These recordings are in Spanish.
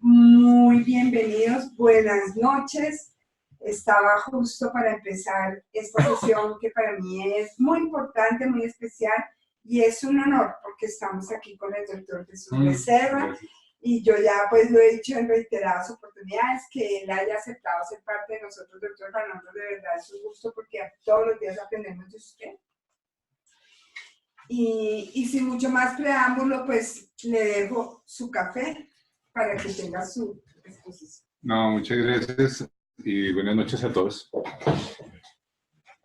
Muy bienvenidos, buenas noches. Estaba justo para empezar esta sesión que para mí es muy importante, muy especial y es un honor porque estamos aquí con el doctor Jesús Becerra y yo ya pues lo he dicho en reiteradas oportunidades que él haya aceptado ser parte de nosotros, doctor. Para nosotros de verdad es un gusto porque todos los días aprendemos de usted. Y sin mucho más preámbulo, pues le dejo su café para que tenga su exposición. No, muchas gracias y buenas noches a todos.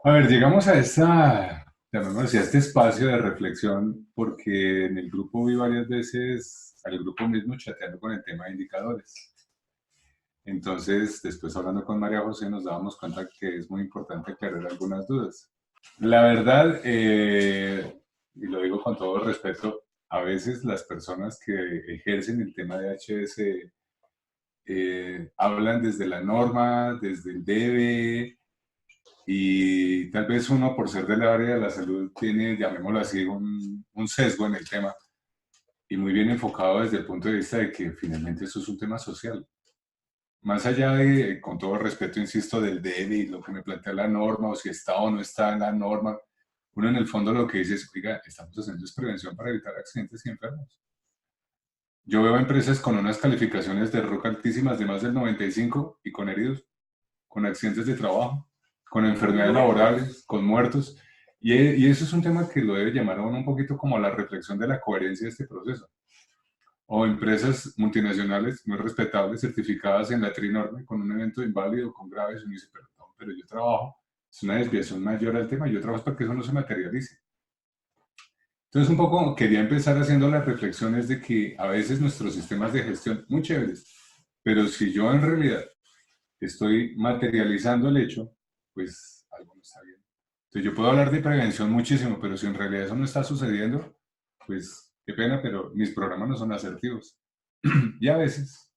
A ver, llegamos a llamémoslo así, a este espacio de reflexión porque en el grupo vi varias veces al grupo mismo chateando con el tema de indicadores. Entonces, después hablando con María José nos dábamos cuenta que es muy importante aclarar algunas dudas. La verdad, y lo digo con todo respeto, a veces las personas que ejercen el tema de HS hablan desde la norma, desde el debe, y tal vez uno por ser del área de la salud tiene, llamémoslo así, un sesgo en el tema, y muy bien enfocado desde el punto de vista de que finalmente eso es un tema social. Más allá de, con todo respeto, insisto, del debe y lo que me plantea la norma, o si está o no está en la norma, uno en el fondo lo que dice es, oiga, estamos haciendo es prevención para evitar accidentes y enfermos. Yo veo empresas con unas calificaciones de ROC altísimas de más del 95 y con heridos, con accidentes de trabajo, con enfermedades laborales, con muertos. Y eso es un tema que lo debe llamar a uno un poquito como a la reflexión de la coherencia de este proceso. O empresas multinacionales muy respetables, certificadas en la TRINORME, con un evento inválido, con graves, y uno dice, perdón, pero yo trabajo, es una desviación mayor al tema, yo trabajo para que eso no se materialice. Entonces, un poco quería empezar haciendo las reflexiones de que a veces nuestros sistemas de gestión, muy chéveres, pero si yo en realidad estoy materializando el hecho, pues algo no está bien. Entonces, yo puedo hablar de prevención muchísimo, pero si en realidad eso no está sucediendo, pues qué pena, pero mis programas no son asertivos. Y a veces,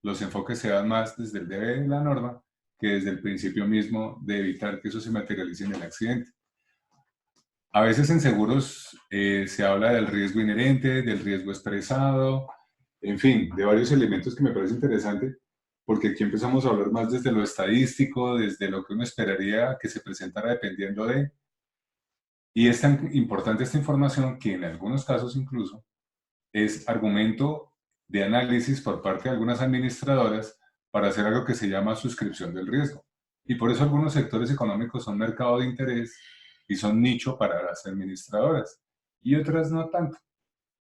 los enfoques se dan más desde el debe de la norma que desde el principio mismo de evitar que eso se materialice en el accidente. A veces en seguros se habla del riesgo inherente, del riesgo expresado, en fin, de varios elementos que me parece interesante, porque aquí empezamos a hablar más desde lo estadístico, desde lo que uno esperaría que se presentara dependiendo de, y es tan importante esta información que en algunos casos incluso es argumento de análisis por parte de algunas administradoras para hacer algo que se llama suscripción del riesgo. Y por eso algunos sectores económicos son mercado de interés y son nicho para las administradoras, y otras no tanto.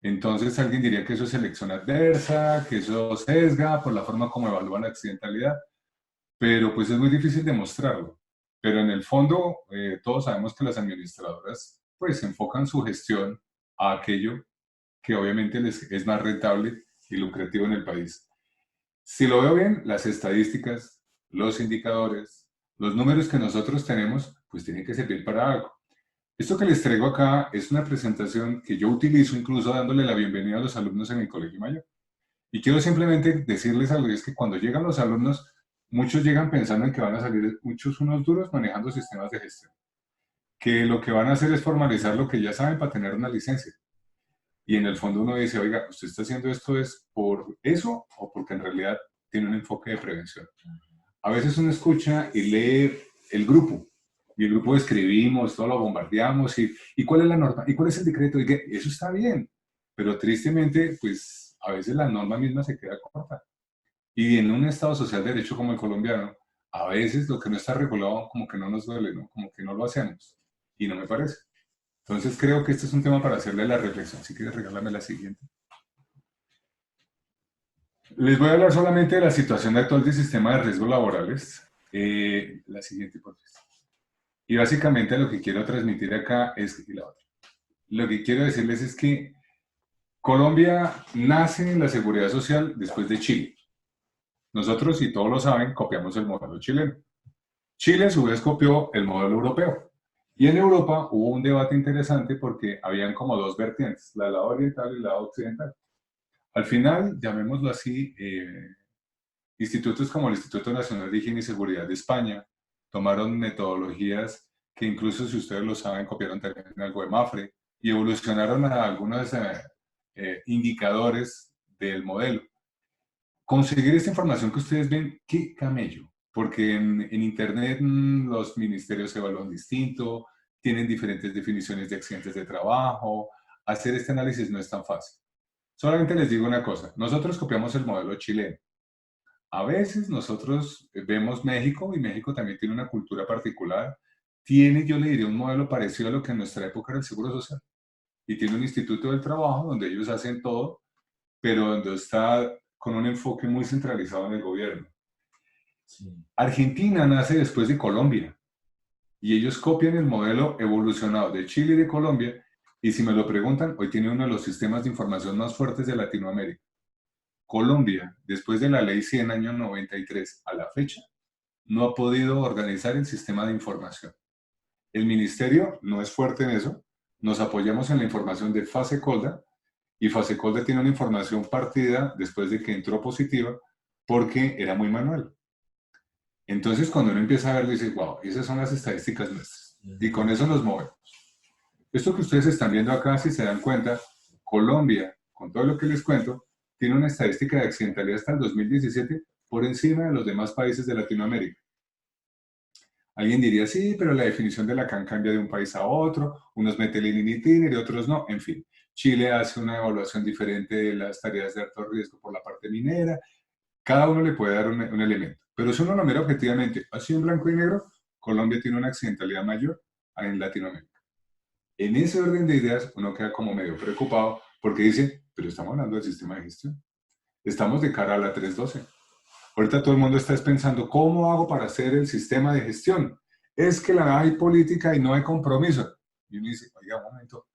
Entonces alguien diría que eso es selección adversa, que eso sesga por la forma como evalúan la accidentalidad, pero pues es muy difícil demostrarlo. Pero en el fondo todos sabemos que las administradoras pues enfocan su gestión a aquello que obviamente les es más rentable y lucrativo en el país. Si lo veo bien, las estadísticas, los indicadores, los números que nosotros tenemos, pues tienen que servir para algo. Esto que les traigo acá es una presentación que yo utilizo incluso dándole la bienvenida a los alumnos en mi colegio mayor. Y quiero simplemente decirles algo, y es que cuando llegan los alumnos, muchos llegan pensando en que van a salir muchos unos duros manejando sistemas de gestión, que lo que van a hacer es formalizar lo que ya saben para tener una licencia. Y en el fondo uno dice, oiga, ¿usted está haciendo esto es por eso o porque en realidad tiene un enfoque de prevención? A veces uno escucha y lee el grupo, y el grupo escribimos, todo lo bombardeamos, y ¿cuál es la norma? ¿Y cuál es el decreto? Y que eso está bien, pero tristemente, pues a veces la norma misma se queda corta. Y en un Estado social de derecho como el colombiano, a veces lo que no está regulado como que no nos duele, ¿no? Como que no lo hacemos, y no me parece. Entonces creo que este es un tema para hacerle la reflexión. Si quieres, regálame la siguiente. Les voy a hablar solamente de la situación actual del sistema de riesgos laborales. La siguiente, por favor. Y básicamente lo que quiero transmitir acá es, y la otra, lo que quiero decirles es que Colombia nace en la seguridad social después de Chile. Nosotros, y todos lo saben, copiamos el modelo chileno. Chile a su vez copió el modelo europeo. Y en Europa hubo un debate interesante porque habían como dos vertientes, la del lado oriental y la lado occidental. Al final, llamémoslo así, institutos como el Instituto Nacional de Higiene y Seguridad de España tomaron metodologías que incluso, si ustedes lo saben, copiaron también algo de MAFRE y evolucionaron a algunos indicadores del modelo. conseguir esta información que ustedes ven, qué camello, porque en Internet los ministerios se evalúan distinto, tienen diferentes definiciones de accidentes de trabajo, hacer este análisis no es tan fácil. Solamente les digo una cosa, nosotros copiamos el modelo chileno. A veces nosotros vemos México y México también tiene una cultura particular, tiene, yo le diría, un modelo parecido a lo que en nuestra época era el Seguro Social y tiene un instituto del trabajo donde ellos hacen todo, pero donde está con un enfoque muy centralizado en el gobierno. Sí. Argentina nace después de Colombia y ellos copian el modelo evolucionado de Chile y de Colombia y si me lo preguntan, hoy tiene uno de los sistemas de información más fuertes de Latinoamérica. Colombia, después de la ley 100 año 93 a la fecha, no ha podido organizar el sistema de información. El ministerio no es fuerte en eso, nos apoyamos en la información de Fasecolda, y Fasecolda tiene una información partida después de que entró positiva porque era muy manual. Entonces, cuando uno empieza a ver, dice, wow, esas son las estadísticas nuestras. Y con eso nos movemos. Esto que ustedes están viendo acá, si se dan cuenta, Colombia, con todo lo que les cuento, tiene una estadística de accidentalidad hasta el 2017 por encima de los demás países de Latinoamérica. Alguien diría, sí, pero la definición de la CAN cambia de un país a otro, unos meten el ITINER y otros no, en fin. Chile hace una evaluación diferente de las tareas de alto riesgo por la parte minera, cada uno le puede dar un elemento. Pero si uno lo mira objetivamente, así en blanco y negro, Colombia tiene una accidentalidad mayor en Latinoamérica. En ese orden de ideas, uno queda como medio preocupado porque dice, pero estamos hablando del sistema de gestión. Estamos de cara a la 312. Ahorita todo el mundo está pensando, ¿cómo hago para hacer el sistema de gestión? Es que la hay política y no hay compromiso. Y uno dice, oiga, un momento,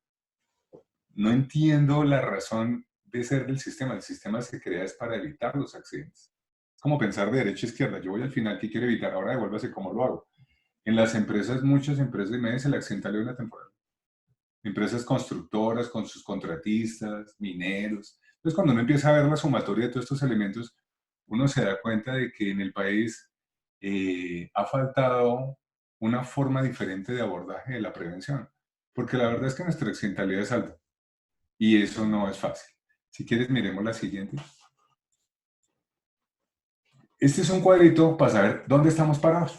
no entiendo la razón de ser del sistema. El sistema se crea es para evitar los accidentes. Es como pensar de derecha a izquierda. Yo voy al final, ¿qué quiero evitar? Ahora devuélvase cómo lo hago. En las empresas, muchas empresas, imagínense la accidentalidad de una temporada. Empresas constructoras con sus contratistas, mineros. Entonces, cuando uno empieza a ver la sumatoria de todos estos elementos, uno se da cuenta de que en el país ha faltado una forma diferente de abordaje de la prevención. Porque la verdad es que nuestra accidentalidad es alta. Y eso no es fácil. Si quieres, miremos la siguiente. Este es un cuadrito para saber dónde estamos parados.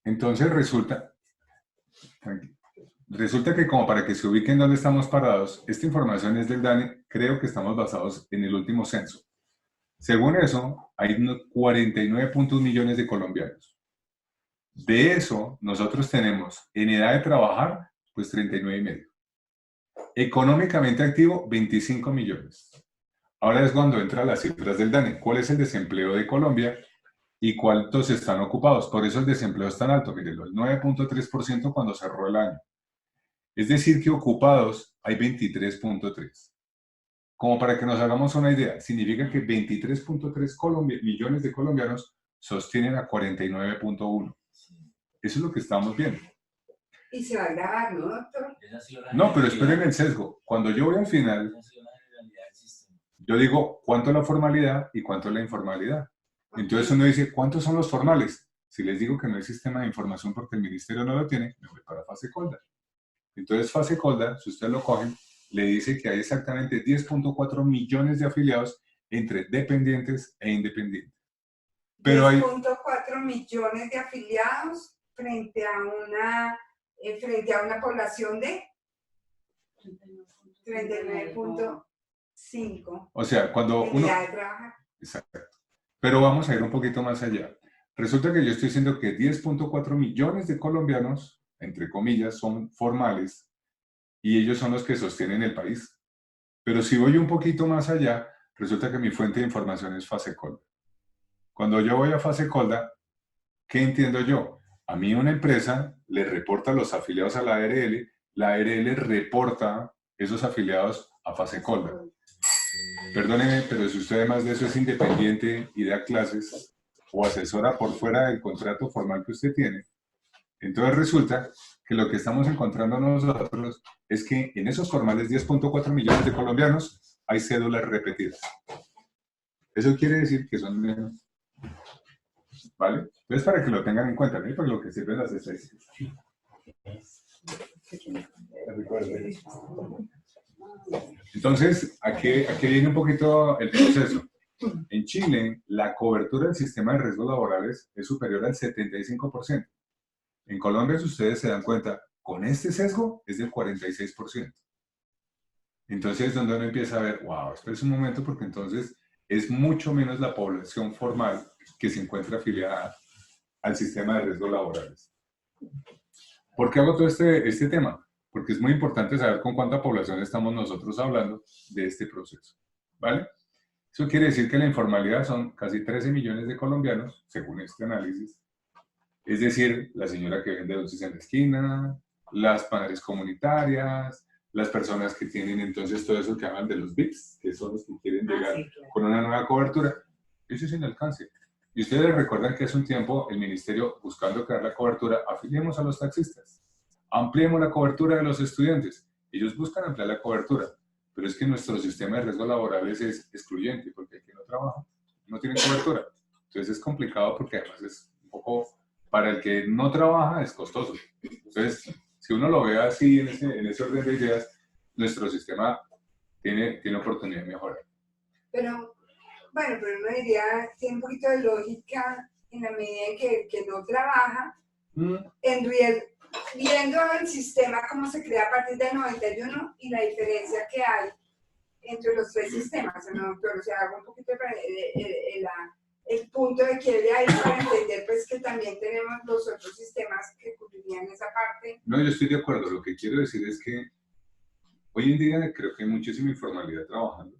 Entonces resulta que como para que se ubiquen dónde estamos parados, esta información es del DANE, creo que estamos basados en el último censo. Según eso, hay 49.1 millones de colombianos. De eso, nosotros tenemos en edad de trabajar, pues 39,5. Económicamente activo, 25 millones. Ahora es cuando entran las cifras del DANE. ¿Cuál es el desempleo de Colombia y cuántos están ocupados? Por eso el desempleo es tan alto. Mírenlo, el 9.3% cuando cerró el año. Es decir que ocupados hay 23.3. Como para que nos hagamos una idea, significa que 23.3 millones de colombianos sostienen a 49.1. Eso es lo que estamos viendo. Y se va a grabar, ¿no, doctor? No, pero esperen el sesgo. Cuando yo voy al final, yo digo cuánto es la formalidad y cuánto es la informalidad. Entonces uno dice, ¿cuántos son los formales? Si les digo que no hay sistema de información porque el ministerio no lo tiene, me voy para Fasecolda. Entonces Fasecolda, si ustedes lo cogen, le dice que hay exactamente 10.4 millones de afiliados entre dependientes e independientes. Pero 10.4 millones de afiliados frente a una población de 39.5. O sea, cuando uno... Exacto. Pero vamos a ir un poquito más allá. Resulta que yo estoy diciendo que 10.4 millones de colombianos, entre comillas, son formales y ellos son los que sostienen el país. Pero si voy un poquito más allá, resulta que mi fuente de información es Fasecolda. Cuando yo voy a Fasecolda, ¿qué entiendo yo? A mí una empresa le reporta a los afiliados a la ARL reporta esos afiliados a Fasecolda. Perdóneme, pero si usted además de eso es independiente y da clases o asesora por fuera del contrato formal que usted tiene, entonces resulta que lo que estamos encontrando nosotros es que en esos formales 10.4 millones de colombianos hay cédulas repetidas. Eso quiere decir que son menos. ¿Vale? Entonces para que lo tengan en cuenta, ¿no? Por lo que sirven las estadísticas. Entonces, aquí viene un poquito el proceso. En Chile, la cobertura del sistema de riesgos laborales es superior al 75%. En Colombia, si ustedes se dan cuenta, con este sesgo es del 46%. Entonces es donde uno empieza a ver, wow, espera un momento, porque entonces es mucho menos la población formal que se encuentra afiliada al sistema de riesgos laborales. ¿Por qué hago todo este tema? Porque es muy importante saber con cuánta población estamos nosotros hablando de este proceso, ¿vale? Eso quiere decir que la informalidad son casi 13 millones de colombianos, según este análisis. Es decir, la señora que vende dulces en la esquina, las padres comunitarias, las personas que tienen entonces todo eso que hablan de los VIPs, que son los que quieren llegar sí, claro, con una nueva cobertura. Eso es el alcance. Y ustedes recuerdan que hace un tiempo el ministerio, buscando crear la cobertura, afiliemos a los taxistas, ampliemos la cobertura de los estudiantes. Ellos buscan ampliar la cobertura, pero es que nuestro sistema de riesgos laborales es excluyente, porque el que no trabaja no tiene cobertura. Entonces es complicado porque además es un poco, para el que no trabaja es costoso. Entonces, si uno lo ve así en ese orden de ideas, nuestro sistema tiene oportunidad de mejorar. pero bueno, pero uno diría, tiene un poquito de lógica en la medida en que el que no trabaja, viendo el sistema cómo se crea a partir del 91 y la diferencia que hay entre los tres sistemas, ¿no, doctor? O sea, hago un poquito el punto de quiebre ahí para entender pues que también tenemos los otros sistemas que cubrirían esa parte. No, yo estoy de acuerdo. Lo que quiero decir es que hoy en día creo que hay muchísima informalidad trabajando,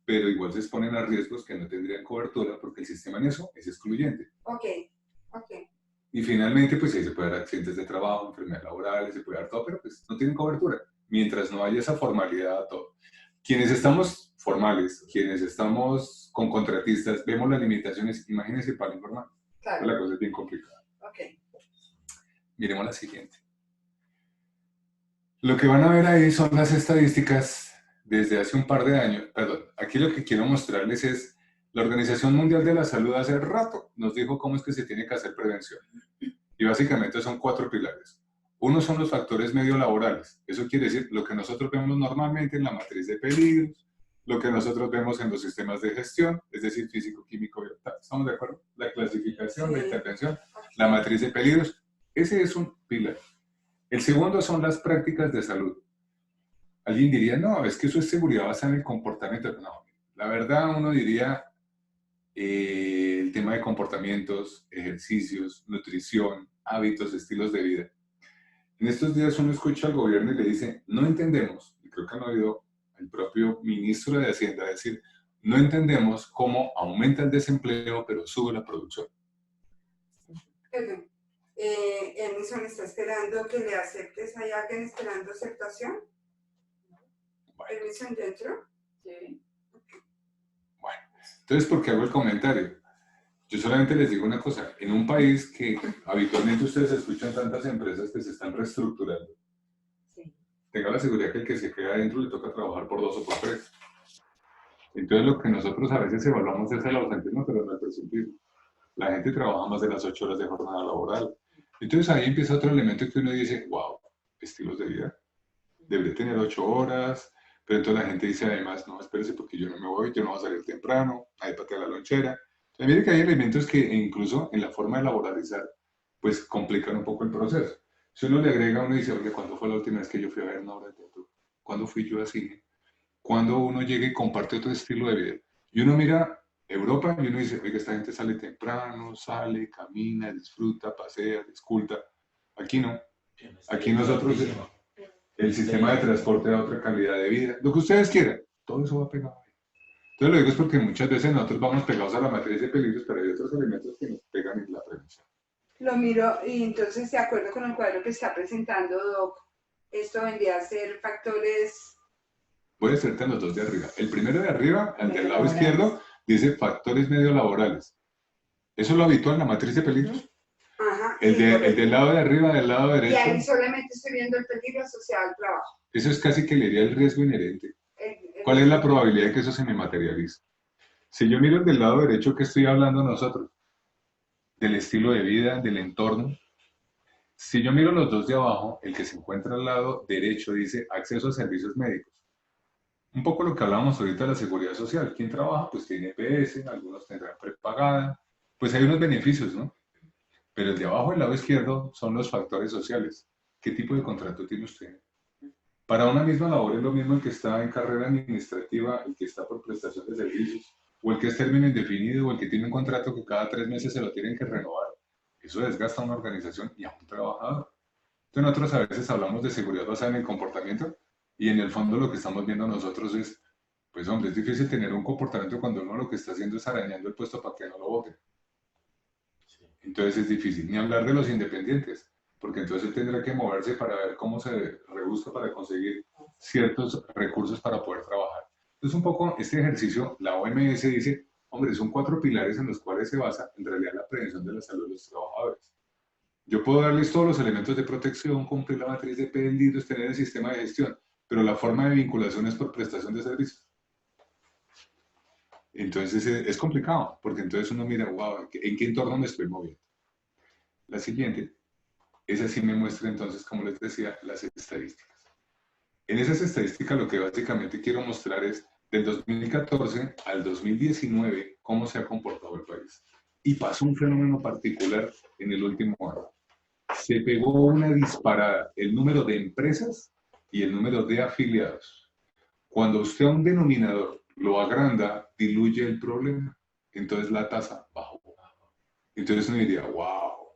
pero igual se exponen a riesgos que no tendrían cobertura porque el sistema en eso es excluyente. Ok. Y finalmente, pues ahí se puede dar accidentes de trabajo, enfermedades laborales, se puede dar todo, pero pues no tienen cobertura. Mientras no haya esa formalidad, todo. Quienes estamos formales, quienes estamos con contratistas, vemos las limitaciones. Imagínense para el informal. Claro. La cosa es bien complicada. Ok. Miremos la siguiente. Lo que van a ver ahí son las estadísticas desde hace un par de años. Perdón, aquí lo que quiero mostrarles es la Organización Mundial de la Salud hace rato nos dijo cómo es que se tiene que hacer prevención. Y básicamente son 4 pilares. Uno son los factores medio-laborales. Eso quiere decir lo que nosotros vemos normalmente en la matriz de peligros, lo que nosotros vemos en los sistemas de gestión, es decir, físico, químico, biológico. ¿Estamos de acuerdo? La clasificación, la intervención, la matriz de peligros. Ese es un pilar. El segundo son las prácticas de salud. Alguien diría, no, es que eso es seguridad basada en el comportamiento. No, la verdad uno diría el tema de comportamientos, ejercicios, nutrición, hábitos, estilos de vida. En estos días uno escucha al gobierno y le dice, no entendemos, y creo que han oído el propio ministro de Hacienda decir, no entendemos cómo aumenta el desempleo pero sube la producción. Perdón. Emerson está esperando que le aceptes. ¿Hay alguien esperando aceptación? Bueno. ¿Emerson dentro? Sí. Bueno, entonces, ¿por qué hago el comentario? Yo solamente les digo una cosa, en un país que habitualmente ustedes escuchan tantas empresas que se están reestructurando, Sí. tenga la seguridad que el que se queda adentro le toca trabajar por 2 o por 3. Entonces lo que nosotros a veces evaluamos es el ausentismo, pero no el presuntivo. La gente trabaja más de las 8 horas de jornada laboral. Entonces ahí empieza otro elemento que uno dice, wow, estilos de vida. Debería tener 8 horas, pero entonces la gente dice además, no, espérese porque yo no me voy, yo no voy a salir temprano, hay patear la lonchera. Entonces mire que hay elementos que incluso en la forma de laboralizar, pues complican un poco el proceso. Si uno le agrega, uno dice, oye, ¿cuándo fue la última vez que yo fui a ver una obra de teatro? ¿Cuándo fui yo a cine? ¿Cuándo uno llega y comparte otro estilo de vida? Y uno mira Europa y uno dice, oiga, esta gente sale temprano, sale, camina, disfruta, pasea, disculta. Aquí no. Aquí nosotros, el sistema de transporte da otra calidad de vida. Lo que ustedes quieran, todo eso va pegado ahí. Entonces lo digo es porque muchas veces nosotros vamos pegados a la matriz de peligros, pero hay otros elementos que nos pegan en la prevención. Lo miro y entonces, de acuerdo con el cuadro que está presentando, Doc, esto vendría a ser factores... Voy a hacerte los 2 de arriba. El primero de arriba, el del lado izquierdo, dice factores medio laborales. ¿Eso es lo habitual en la matriz de peligros? Ajá, El del lado de arriba, del lado derecho. Y ahí solamente estoy viendo el peligro asociado al trabajo. Eso es casi que le diría el riesgo inherente. ¿Cuál es la probabilidad de que eso se me materialice? Si yo miro el del lado derecho, ¿qué estoy hablando nosotros? Del estilo de vida, del entorno. Si yo miro los 2 de abajo, el que se encuentra al lado derecho dice acceso a servicios médicos. Un poco lo que hablábamos ahorita de la seguridad social. ¿Quién trabaja? Pues tiene EPS, algunos tendrán prepagada. Pues hay unos beneficios, ¿no? Pero el de abajo del lado izquierdo son los factores sociales. ¿Qué tipo de contrato tiene usted? Para una misma labor es lo mismo el que está en carrera administrativa, el que está por prestación de servicios, o el que es término indefinido, o el que tiene un contrato que cada 3 meses se lo tienen que renovar. Eso desgasta a una organización y a un trabajador. Entonces nosotros a veces hablamos de seguridad basada en el comportamiento y en el fondo lo que estamos viendo nosotros es, pues hombre, es difícil tener un comportamiento cuando uno lo que está haciendo es arañando el puesto para que no lo voten. Entonces es difícil. Ni hablar de los independientes, porque entonces él tendrá que moverse para ver cómo se rebusca para conseguir ciertos recursos para poder trabajar. Entonces un poco este ejercicio, la OMS dice, hombre, son 4 pilares en los cuales se basa en realidad la prevención de la salud de los trabajadores. Yo puedo darles todos los elementos de protección, cumplir la matriz de PDL, tener el sistema de gestión, pero la forma de vinculación es por prestación de servicios. Entonces es complicado, porque entonces uno mira, wow, ¿en qué entorno me estoy moviendo? La siguiente, esa sí me muestra entonces, como les decía, las estadísticas. En esas estadísticas lo que básicamente quiero mostrar es del 2014 al 2019 cómo se ha comportado el país. Y pasó un fenómeno particular en el último año. Se pegó una disparada el número de empresas y el número de afiliados. Cuando usted a un denominador lo agranda, diluye el problema, entonces la tasa bajó. Entonces uno diría, wow.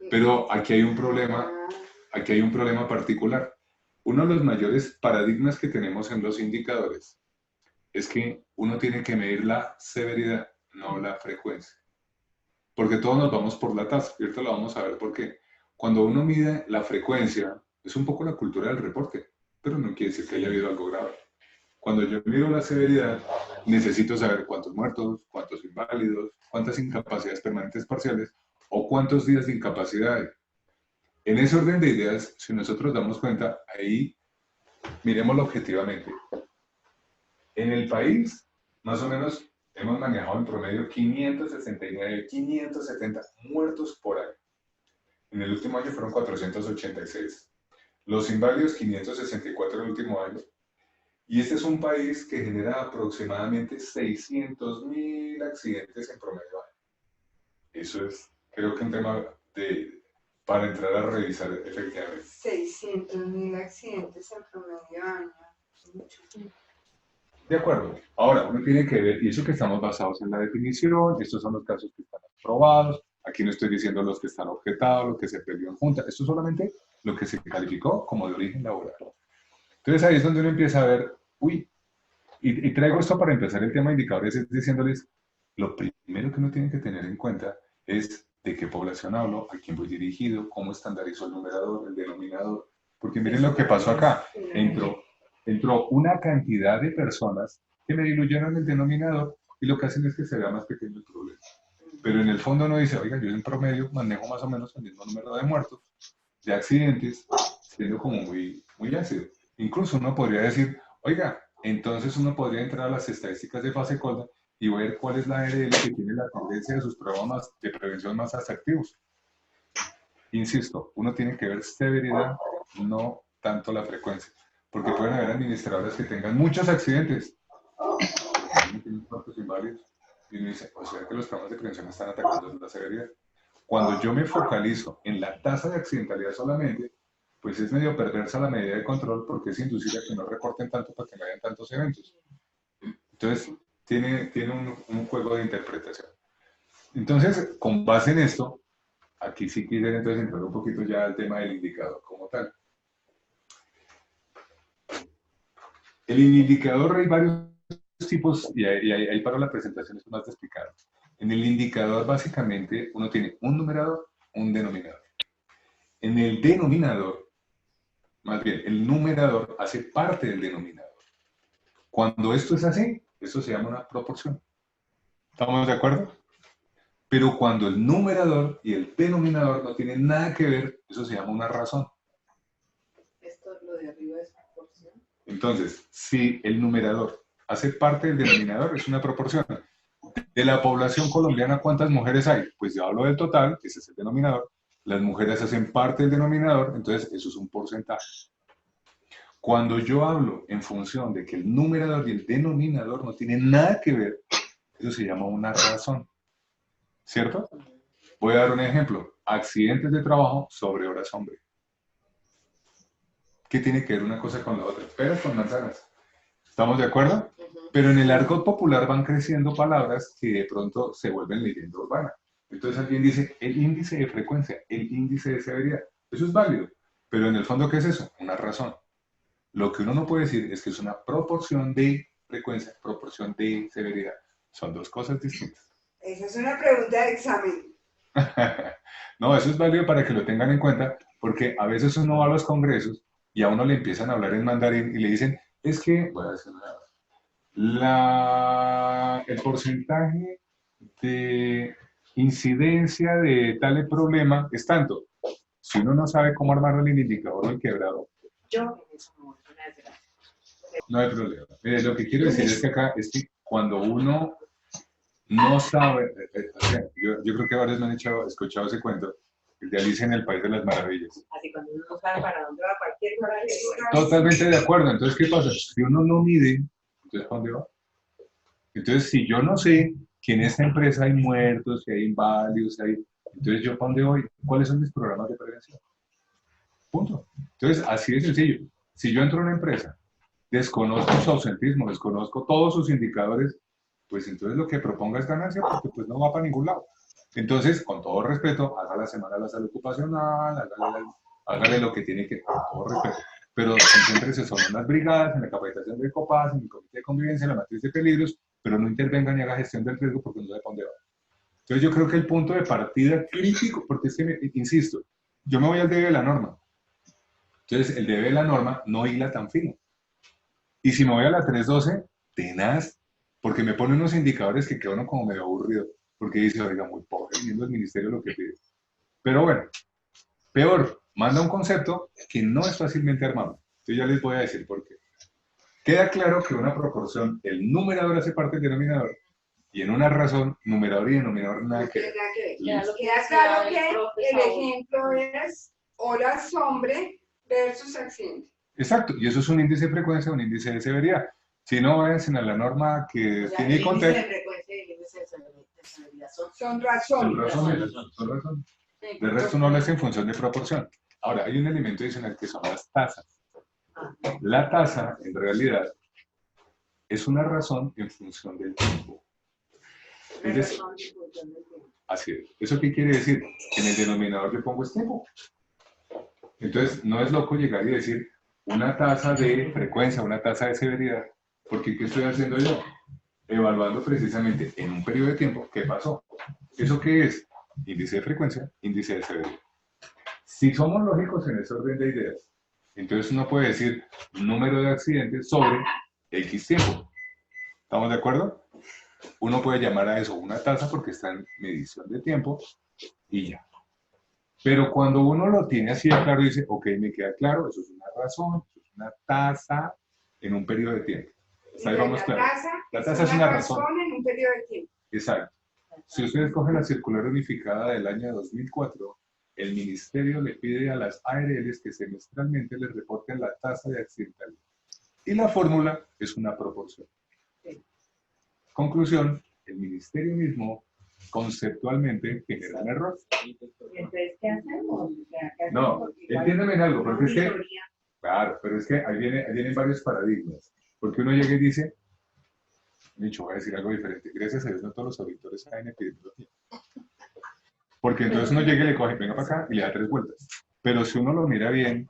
Pero aquí hay un problema particular. Uno de los mayores paradigmas que tenemos en los indicadores es que uno tiene que medir la severidad, no la frecuencia. Porque todos nos vamos por la tasa, y ahorita lo vamos a ver por qué. Cuando uno mide la frecuencia, es un poco la cultura del reporte, pero no quiere decir que haya habido algo grave. Cuando yo miro la severidad, necesito saber cuántos muertos, cuántos inválidos, cuántas incapacidades permanentes parciales o cuántos días de incapacidad hay. En ese orden de ideas, si nosotros damos cuenta, ahí miremoslo objetivamente. En el país, más o menos, hemos manejado en promedio 569, 570 muertos por año. En el último año fueron 486. Los inválidos, 564 en el último año. Y este es un país que genera aproximadamente 600.000 accidentes en promedio año. Eso es, creo que un tema para entrar a revisar efectivamente. 600.000 accidentes en promedio año. Mucho. De acuerdo. Ahora, uno tiene que ver, y eso que estamos basados en la definición, estos son los casos que están aprobados, aquí no estoy diciendo los que están objetados, los que se peleó en junta, esto es solamente lo que se calificó como de origen laboral. Entonces ahí es donde uno empieza a ver, uy, y traigo esto para empezar el tema de indicadores, es diciéndoles, lo primero que uno tiene que tener en cuenta es de qué población hablo, a quién voy dirigido, cómo estandarizo el numerador, el denominador, porque miren lo que pasó acá, entró una cantidad de personas que me diluyeron el denominador y lo que hacen es que se vea más pequeño el problema. Pero en el fondo uno dice, oiga, yo en promedio manejo más o menos el mismo número de muertos, de accidentes, siendo como muy, muy ácido. Incluso uno podría decir, oiga, entonces uno podría entrar a las estadísticas de fase colda y ver cuál es la ARL que tiene la tendencia de sus programas de prevención más atractivos. Insisto, uno tiene que ver severidad, no tanto la frecuencia, porque pueden haber administradores que tengan muchos accidentes, inválidos, y uno dice, o sea que los programas de prevención están atacando la severidad. Cuando yo me focalizo en la tasa de accidentalidad solamente, pues es medio perversa la medida de control porque es inducir a que no reporten tanto para que no hayan tantos eventos. Entonces, tiene un juego de interpretación. Entonces, con base en esto, aquí sí quisiera entonces entrar un poquito ya al tema del indicador como tal. El indicador hay varios tipos, y ahí para la presentación es más de explicar. En el indicador básicamente uno tiene un numerador, un denominador. En el denominador, más bien, el numerador hace parte del denominador. Cuando esto es así, eso se llama una proporción. ¿Estamos de acuerdo? Pero cuando el numerador y el denominador no tienen nada que ver, eso se llama una razón. Esto, lo de arriba es proporción. Entonces, si el numerador hace parte del denominador, es una proporción. De la población colombiana, ¿cuántas mujeres hay? Pues yo hablo del total, ese es el denominador. Las mujeres hacen parte del denominador, entonces eso es un porcentaje. Cuando yo hablo en función de que el numerador y el denominador no tienen nada que ver, eso se llama una razón, ¿cierto? Voy a dar un ejemplo. Accidentes de trabajo sobre horas hombre. ¿Qué tiene que ver una cosa con la otra? Peras con manzanas. ¿Estamos de acuerdo? Pero en el argot popular van creciendo palabras que de pronto se vuelven leyenda urbana. Entonces alguien dice el índice de frecuencia, el índice de severidad. Eso es válido. Pero en el fondo, ¿qué es eso? Una razón. Lo que uno no puede decir es que es una proporción de frecuencia, proporción de severidad. Son dos cosas distintas. Esa es una pregunta de examen. No, eso es válido para que lo tengan en cuenta, porque a veces uno va a los congresos y a uno le empiezan a hablar en mandarín y le dicen, es que, voy a decir el porcentaje de incidencia de tal problema es tanto. Si uno no sabe cómo armarlo en el indicador del quebrado, no hay problema. Mire, lo que quiero decir es que acá es que cuando uno no sabe, o sea, yo creo que varios me han escuchado ese cuento, el de Alicia en el País de las Maravillas. Así cuando uno no sabe para dónde va cualquier lugar. Totalmente de acuerdo. Entonces, ¿qué pasa? Si uno no mide, entonces, ¿para dónde va? Entonces, si yo no sé que en esta empresa hay muertos, si hay inválidos, si hay... Entonces, ¿yo para dónde voy? ¿Cuáles son mis programas de prevención? Punto. Entonces, así de sencillo. Si yo entro a una empresa, desconozco su ausentismo, desconozco todos sus indicadores, pues entonces lo que proponga es ganancia porque pues no va para ningún lado. Entonces, con todo respeto, haga la semana de la salud ocupacional, hágale lo que tiene que, con todo respeto. Pero concéntrese solo en las brigadas, en la capacitación de COPAS, en el comité de convivencia, en la matriz de peligros, pero no intervenga ni haga gestión del riesgo porque no sabe para dónde va. Entonces yo creo que el punto de partida crítico, porque es que, insisto, yo me voy al debe de la norma. Entonces el debe de la norma no hila tan fino. Y si me voy a la 312, tenaz, porque me pone unos indicadores que queda uno como medio aburrido, porque dice, oiga, muy pobre, viendo el ministerio lo que pide. Pero bueno, peor, manda un concepto que no es fácilmente armable. Entonces ya les voy a decir por qué. Queda claro que una proporción, el numerador hace parte del denominador, y en una razón, numerador y denominador nada que ver. Queda claro que el ejemplo es horas hombre versus accidente. Exacto, y eso es un índice de frecuencia, un índice de severidad. Si no, vayan a la norma que tiene contexto. El índice de frecuencia y el índice de severidad Son razones. Son razones. De resto no lo es en función de proporción. Ahora, hay un elemento adicional que son las tasas. La tasa, en realidad, es una razón en función del tiempo. Es decir, así es. ¿Eso qué quiere decir? Que en el denominador yo pongo es tiempo. Entonces, no es loco llegar y decir una tasa de frecuencia, una tasa de severidad, porque ¿qué estoy haciendo yo? Evaluando precisamente en un periodo de tiempo qué pasó. ¿Eso qué es? Índice de frecuencia, índice de severidad. Si somos lógicos en ese orden de ideas, entonces uno puede decir número de accidentes sobre X tiempo. ¿Estamos de acuerdo? Uno puede llamar a eso una tasa porque está en medición de tiempo y ya. Pero cuando uno lo tiene así de claro, dice, ok, me queda claro, eso es una razón, eso es una tasa en un periodo de tiempo. Ahí vamos claro. La tasa es una razón en un periodo de tiempo. Exacto. Si ustedes cogen la circular unificada del año 2004, el ministerio le pide a las ARLs que semestralmente les reporten la tasa de accidentalidad. Y la fórmula es una proporción. Conclusión, el ministerio mismo conceptualmente genera un error. Entonces, ¿qué hacemos? No, entiéndeme en algo, porque es que, claro, pero es que ahí vienen varios paradigmas. Porque uno llega y dice, Micho, voy a decir algo diferente. Gracias a Dios no todos los auditores saben epidemiología. Porque entonces uno llega y le coge, venga para acá y le da 3 vueltas. Pero si uno lo mira bien,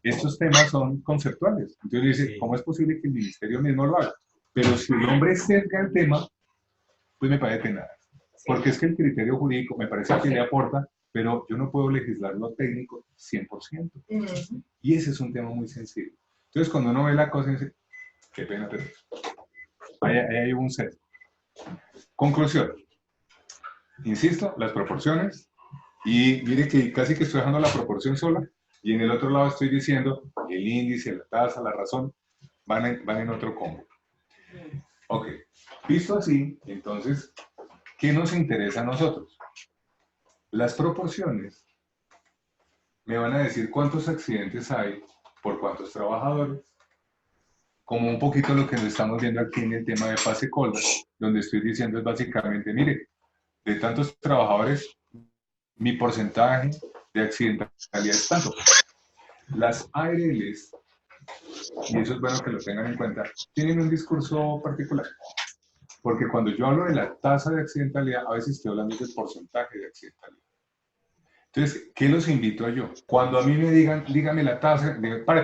estos temas son conceptuales. Entonces dice, ¿cómo es posible que el ministerio mismo lo haga? Pero si el hombre cerca el tema, pues me parece nada. Porque es que el criterio jurídico me parece que le aporta, pero yo no puedo legislar lo técnico 100%. Y ese es un tema muy sensible. Entonces cuando uno ve la cosa dice, qué pena, pero ahí hay un sesgo. Conclusión. Insisto, las proporciones, y mire que casi que estoy dejando la proporción sola, y en el otro lado estoy diciendo el índice, la tasa, la razón, van en otro combo. Ok, visto así, entonces, ¿qué nos interesa a nosotros? Las proporciones me van a decir cuántos accidentes hay por cuántos trabajadores, como un poquito lo que nos estamos viendo aquí en el tema de Pase Colda, donde estoy diciendo es básicamente, mire, de tantos trabajadores, mi porcentaje de accidentalidad es tanto. Las ARLs, y eso es bueno que lo tengan en cuenta, tienen un discurso particular. Porque cuando yo hablo de la tasa de accidentalidad, a veces estoy hablando del porcentaje de accidentalidad. Entonces, ¿qué los invito a yo? Cuando a mí me digan, dígame la tasa, pare,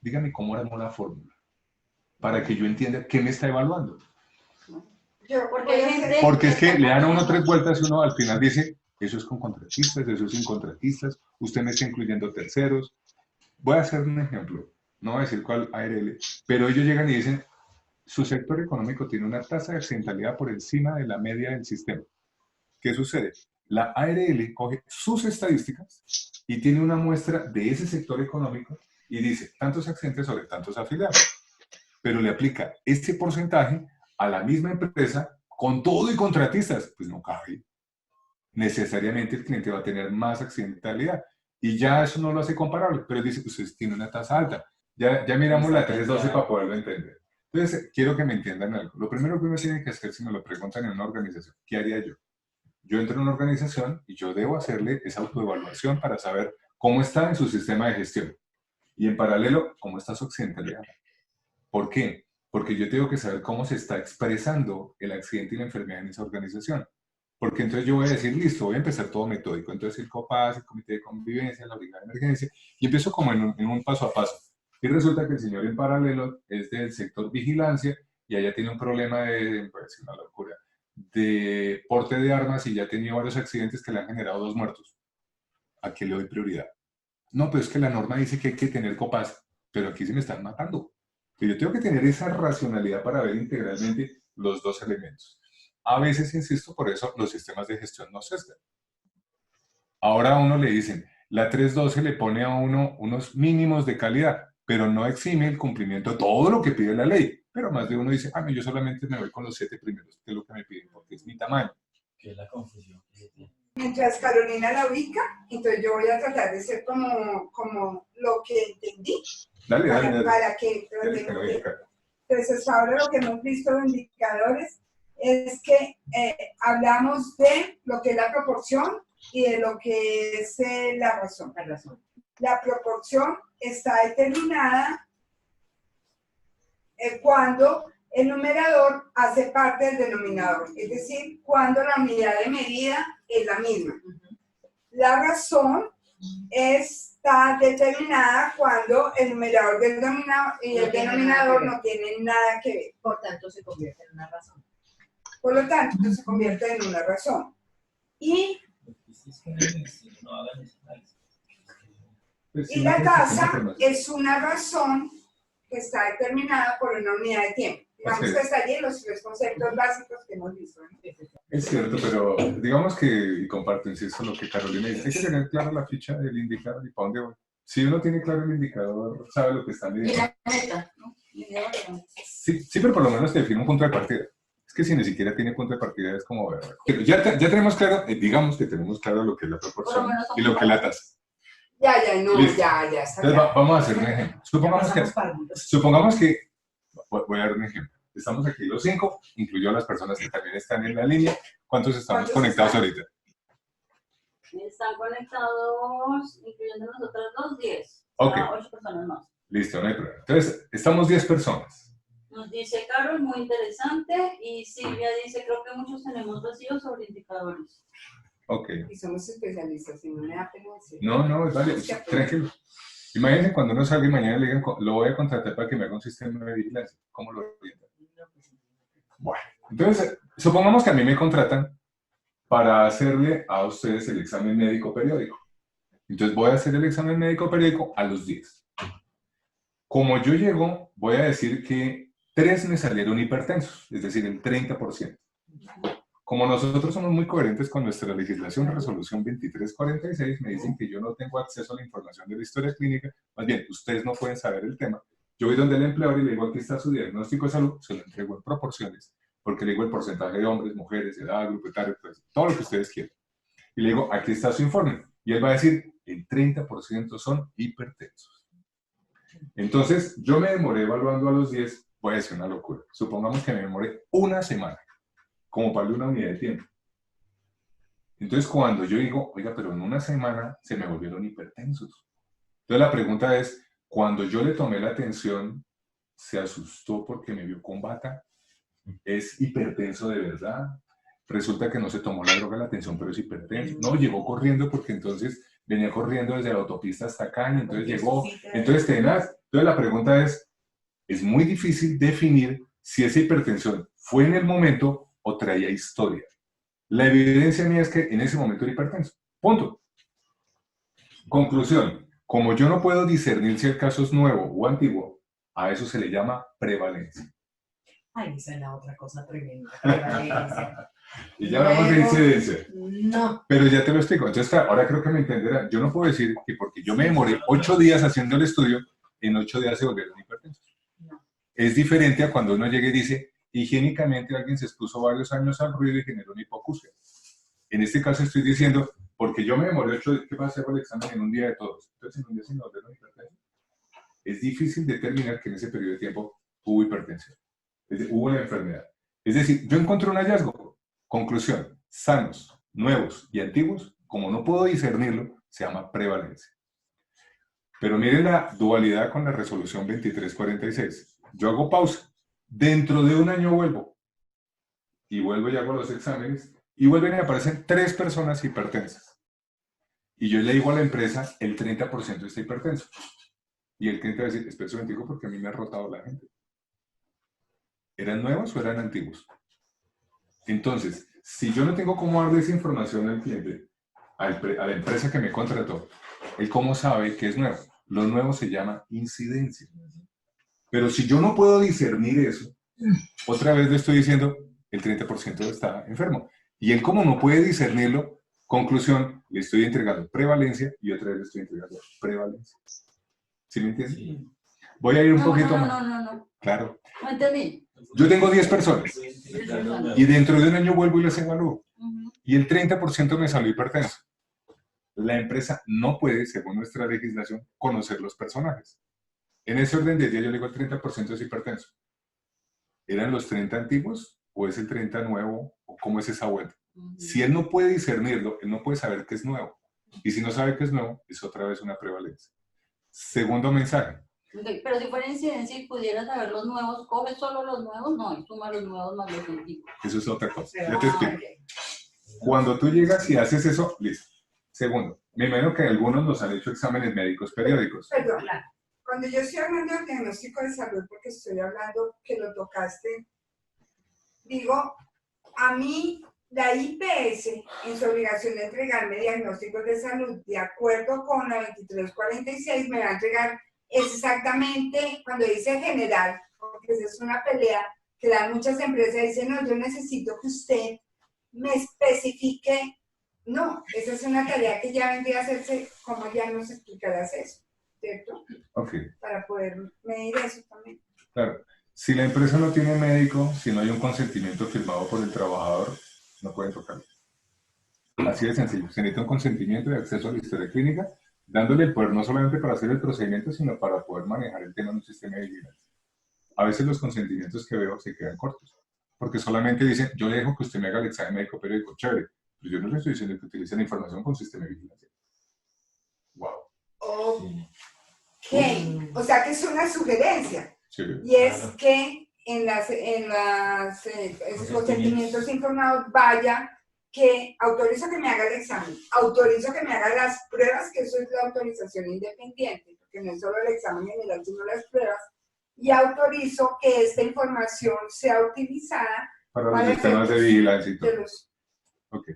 dígame cómo armó la fórmula, para que yo entienda qué me está evaluando. Porque es que le dan a uno 3 vueltas y uno al final dice, eso es con contratistas, eso es sin contratistas, usted me está incluyendo terceros. Voy a hacer un ejemplo, no voy a decir cuál ARL, pero ellos llegan y dicen, su sector económico tiene una tasa de accidentalidad por encima de la media del sistema. ¿Qué sucede? La ARL coge sus estadísticas y tiene una muestra de ese sector económico y dice tantos accidentes sobre tantos afiliados, pero le aplica ese porcentaje a la misma empresa con todo y contratistas. Pues no cabe. Necesariamente el cliente va a tener más accidentalidad y ya eso no lo hace comparable, pero dice que usted tiene una tasa alta. Ya miramos la 312 para poderlo entender. Entonces, quiero que me entiendan algo. Lo primero que uno tiene que hacer, si me lo preguntan en una organización, ¿qué haría yo? Yo entro en una organización y yo debo hacerle esa autoevaluación para saber cómo está en su sistema de gestión. Y en paralelo, cómo está su accidentalidad. ¿Por qué? Porque yo tengo que saber cómo se está expresando el accidente y la enfermedad en esa organización. Porque entonces yo voy a decir, listo, voy a empezar todo metódico. Entonces el COPAS, el Comité de Convivencia, la Brigada de Emergencia, y empiezo como en un paso a paso. Y resulta que el señor en paralelo es del sector vigilancia y allá tiene un problema de, pues, una locura, de porte de armas y ya ha tenido varios accidentes que le han generado 2 muertos. ¿A qué le doy prioridad? No, pero es que la norma dice que hay que tener COPAS, pero aquí se me están matando. Pero yo tengo que tener esa racionalidad para ver integralmente los 2 elementos. A veces, insisto, por eso los sistemas de gestión no cestan. Ahora a uno le dicen, la 312 le pone a uno unos mínimos de calidad, pero no exime el cumplimiento de todo lo que pide la ley. Pero más de uno dice, no, yo solamente me voy con los 7 primeros, que es lo que me piden, porque es mi tamaño. Que es la confusión que se tiene. Mientras Carolina la ubica, entonces yo voy a tratar de ser como lo que entendí. Dale. Para que entonces ahora lo que hemos visto de indicadores es que hablamos de lo que es la proporción y de lo que es la razón. La proporción está determinada cuando el numerador hace parte del denominador, es decir, cuando la unidad de medida es la misma. La razón está determinada cuando el numerador del y el denominador no tienen nada que ver. Por tanto, se convierte en una razón. Por lo tanto, se convierte en una razón. Y la tasa es una razón que está determinada por una unidad de tiempo. Digamos que está allí en los 3 conceptos básicos que hemos visto, ¿no? Es cierto, pero digamos que, y comparto, insisto, lo que Carolina dice, hay que tener clara la ficha del indicador y para dónde voy. Si uno tiene claro el indicador, sabe lo que está midiendo. Y la meta, ¿no? Sí, pero por lo menos te define un punto de partida. Es que si ni siquiera tiene punto de partida es como ver. Pero ya tenemos claro, digamos que tenemos claro lo que es la proporción y lo que es la tasa. Ya está. Entonces vamos a hacer un ejemplo. Supongamos que, voy a dar un ejemplo. Estamos aquí los 5, incluyó a las personas que también están en la línea. ¿Cuántos estamos conectados ahorita? Están conectados, incluyendo nosotros los 10. Ok. 8 personas más. Listo, no hay problema. Entonces, estamos 10 personas. Nos dice Carol, muy interesante. Y Silvia dice, creo que muchos tenemos vacíos sobre indicadores. Ok. Y somos especialistas, y no me da pena decir. No, vale, tranquilo. Imagínense cuando uno salga y mañana le digan, lo voy a contratar para que me haga un sistema de vigilancia. ¿Cómo lo orientan? Bueno, entonces, supongamos que a mí me contratan para hacerle a ustedes el examen médico periódico. Entonces voy a hacer el examen médico periódico a los 10. Como yo llego, voy a decir que 3 me salieron hipertensos, es decir, el 30%. Como nosotros somos muy coherentes con nuestra legislación, resolución 2346, me dicen que yo no tengo acceso a la información de la historia clínica, más bien, ustedes no pueden saber el tema. Yo voy donde el empleador y le digo, aquí está su diagnóstico de salud, se lo entrego en proporciones, porque le digo el porcentaje de hombres, mujeres, edad, grupo etario, pues, todo lo que ustedes quieran. Y le digo, aquí está su informe. Y él va a decir, el 30% son hipertensos. Entonces, yo me demoré evaluando a los 10, puede ser una locura. Supongamos que me demoré una semana, como para una unidad de tiempo. Entonces, cuando yo digo, oiga, pero en una semana se me volvieron hipertensos. Entonces, la pregunta es, cuando yo le tomé la atención, ¿se asustó porque me vio con bata? ¿Es hipertenso de verdad? Resulta que no se tomó la droga de la atención, pero es hipertenso. No, llegó corriendo porque entonces venía corriendo desde la autopista hasta acá y entonces llegó. Entonces, tenaz. Entonces, la pregunta es muy difícil definir si esa hipertensión fue en el momento o traía historia. La evidencia mía es que en ese momento era hipertenso. Punto. Conclusión. Como yo no puedo discernir si el caso es nuevo o antiguo, a eso se le llama prevalencia. Ay, esa es la otra cosa tremenda. Prevalencia. Y ya hablamos de incidencia. No. Pero ya te lo explico. Entonces, ahora creo que me entenderán. Yo no puedo decir que porque yo me demoré 8 días haciendo el estudio, en 8 días se volvieron hipertensos. No. Es diferente a cuando uno llega y dice, higiénicamente alguien se expuso varios años al ruido y generó una hipoacusia. En este caso estoy diciendo, porque yo me demoré 8 días, ¿qué va a hacer el examen en un día de todos? Entonces, en un día se me volvieron hipertensos. Es difícil determinar que en ese periodo de tiempo hubo hipertensión. Hubo una enfermedad. Es decir, yo encontré un hallazgo. Conclusión, sanos, nuevos y antiguos, como no puedo discernirlo, se llama prevalencia. Pero miren la dualidad con la resolución 2346. Yo hago pausa. Dentro de un año vuelvo. Y vuelvo y hago los exámenes. Y vuelven y aparecen 3 personas hipertensas. Y yo le digo a la empresa, el 30% está hipertenso. Y el cliente va a decir, espera un momentico porque a mí me ha rotado la gente. ¿Eran nuevos o eran antiguos? Entonces, si yo no tengo cómo darle esa información al cliente, a la empresa que me contrató, él cómo sabe que es nuevo. Lo nuevo se llama incidencia. Pero si yo no puedo discernir eso, otra vez le estoy diciendo, el 30% está enfermo. Y él como no puede discernirlo, conclusión, le estoy entregando prevalencia y otra vez le estoy entregando prevalencia. ¿Sí me entiendes? Sí. Voy a ir un poquito no, más. no. Claro. No entendí. Yo tengo 10 personas y dentro de un año vuelvo y les evalúo. Y el 30% me salió hipertenso. La empresa no puede, según nuestra legislación, conocer los personajes. En ese orden de día yo le digo el 30% es hipertenso. ¿Eran los 30 antiguos o es el 30 nuevo o cómo es esa vuelta? Si él no puede discernirlo, él no puede saber que es nuevo. Y si no sabe que es nuevo, es otra vez una prevalencia. Segundo mensaje. Okay, pero si fuera incidencia y pudieras saber los nuevos, ¿coges solo los nuevos? No, y suma los nuevos más los antiguos. Eso es otra cosa. Ya te explico. Cuando tú llegas y haces eso, listo. Segundo, me imagino que algunos nos han hecho exámenes médicos periódicos. Perdón, cuando yo estoy hablando del diagnóstico de salud, porque estoy hablando que lo tocaste, digo, a mí la IPS en su obligación de entregarme diagnósticos de salud, de acuerdo con la 2346, me va a entregar exactamente cuando dice general, porque esa es una pelea que dan muchas empresas, dicen, no, yo necesito que usted me especifique. No, esa es una tarea que ya vendría a hacerse, como ya nos explicarás eso, ¿cierto? Ok. Para poder medir eso también. Claro. Si la empresa no tiene médico, si no hay un consentimiento firmado por el trabajador, no pueden tocarlo. Así de sencillo. Se necesita un consentimiento de acceso a la historia clínica, dándole el poder no solamente para hacer el procedimiento, sino para poder manejar el tema en un sistema de vigilancia. A veces los consentimientos que veo se quedan cortos, porque solamente dicen, yo le dejo que usted me haga el examen médico periódico, chévere, pero yo no le estoy diciendo que utilice la información con sistema de vigilancia. Wow. Ok, o sea que es una sugerencia. Sí. Y es Claro. que en esos consentimientos informados vaya que autorizo que me haga el examen, autorizo que me haga las pruebas, que eso es la autorización independiente, porque no es solo el examen general, sino las pruebas, y autorizo que esta información sea utilizada Para los sistemas de vigilancia y todo. de los... Ok.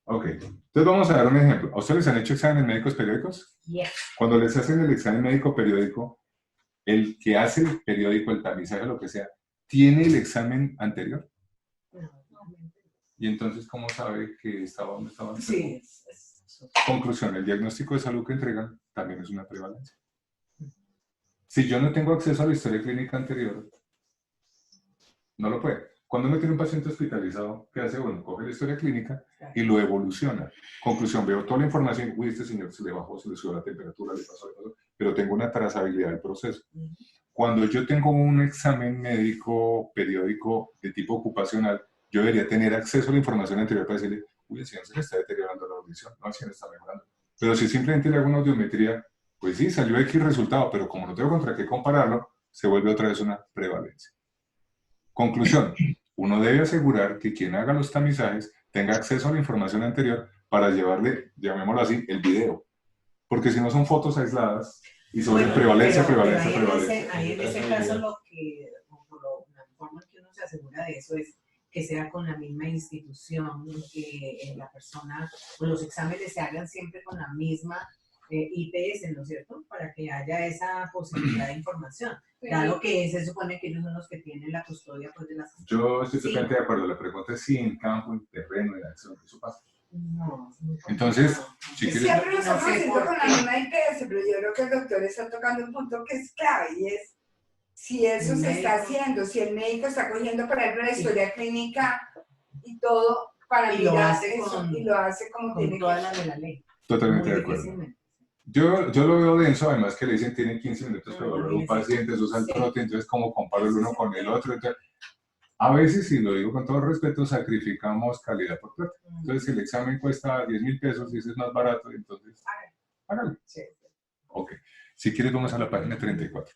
Ok. Entonces vamos a dar un ejemplo. ¿A ustedes les han hecho exámenes médicos periódicos? Yes. Cuando les hacen el examen médico periódico, el que hace el periódico, el tamizaje, lo que sea, ¿tiene el examen anterior? Y entonces, ¿cómo sabe que estaba donde estaba enfermo? Sí. Conclusión, el diagnóstico de salud que entregan también es una prevalencia. Si yo no tengo acceso a la historia clínica anterior, no lo puede. Cuando uno tiene un paciente hospitalizado, ¿qué hace? Bueno, coge la historia clínica y lo evoluciona. Conclusión, veo toda la información, uy, este señor se le bajó, se le subió la temperatura, le pasó, pero tengo una trazabilidad del proceso. Cuando yo tengo un examen médico periódico de tipo ocupacional, yo debería tener acceso a la información anterior para decirle, uy, el señor se le está deteriorando la audición, no, el señor está mejorando. Pero si simplemente le hago una audiometría, pues sí, salió X resultado, pero como no tengo contra qué compararlo, se vuelve otra vez una prevalencia. Conclusión, uno debe asegurar que quien haga los tamizajes tenga acceso a la información anterior para llevarle, llamémoslo así, el video. Porque si no son fotos aisladas y sobre Bueno, prevalencia, pero prevalencia, ahí en prevalencia. ahí en ese caso lo que, la forma en que uno se asegura de eso es que sea con la misma institución, que la persona, o los exámenes se hagan siempre con la misma IPS, ¿no es cierto? Para que haya esa posibilidad de información. Claro que se supone que ellos son los que tienen la custodia pues, de las... Yo estoy Sí. totalmente de acuerdo. La pregunta es si en campo, en terreno, en acción, eso pasa. No, es muy Entonces, complicado. si quieres... Siempre lo estamos No sé haciendo por con la qué. misma IPS, pero yo creo que el doctor está tocando un punto que es clave y es si eso El se está médico. haciendo, si el médico está cogiendo, por ejemplo, la historia clínica y todo para Y lo mirar hace eso con- y lo hace como Con tiene toda que la de la ley. Totalmente Muy de acuerdo. difícilmente. Yo lo veo denso, además que le dicen tiene 15 minutos para evaluar un Sí. paciente, eso usa el Sí. trote, entonces como comparo el Ese uno es con el el tema. otro. Entonces, a veces, y lo digo con todo respeto, sacrificamos calidad por plata. Entonces, si el examen cuesta 10.000 pesos y ese es más barato, entonces hágalo. Sí. Ok. Si quieres, vamos a la página 34.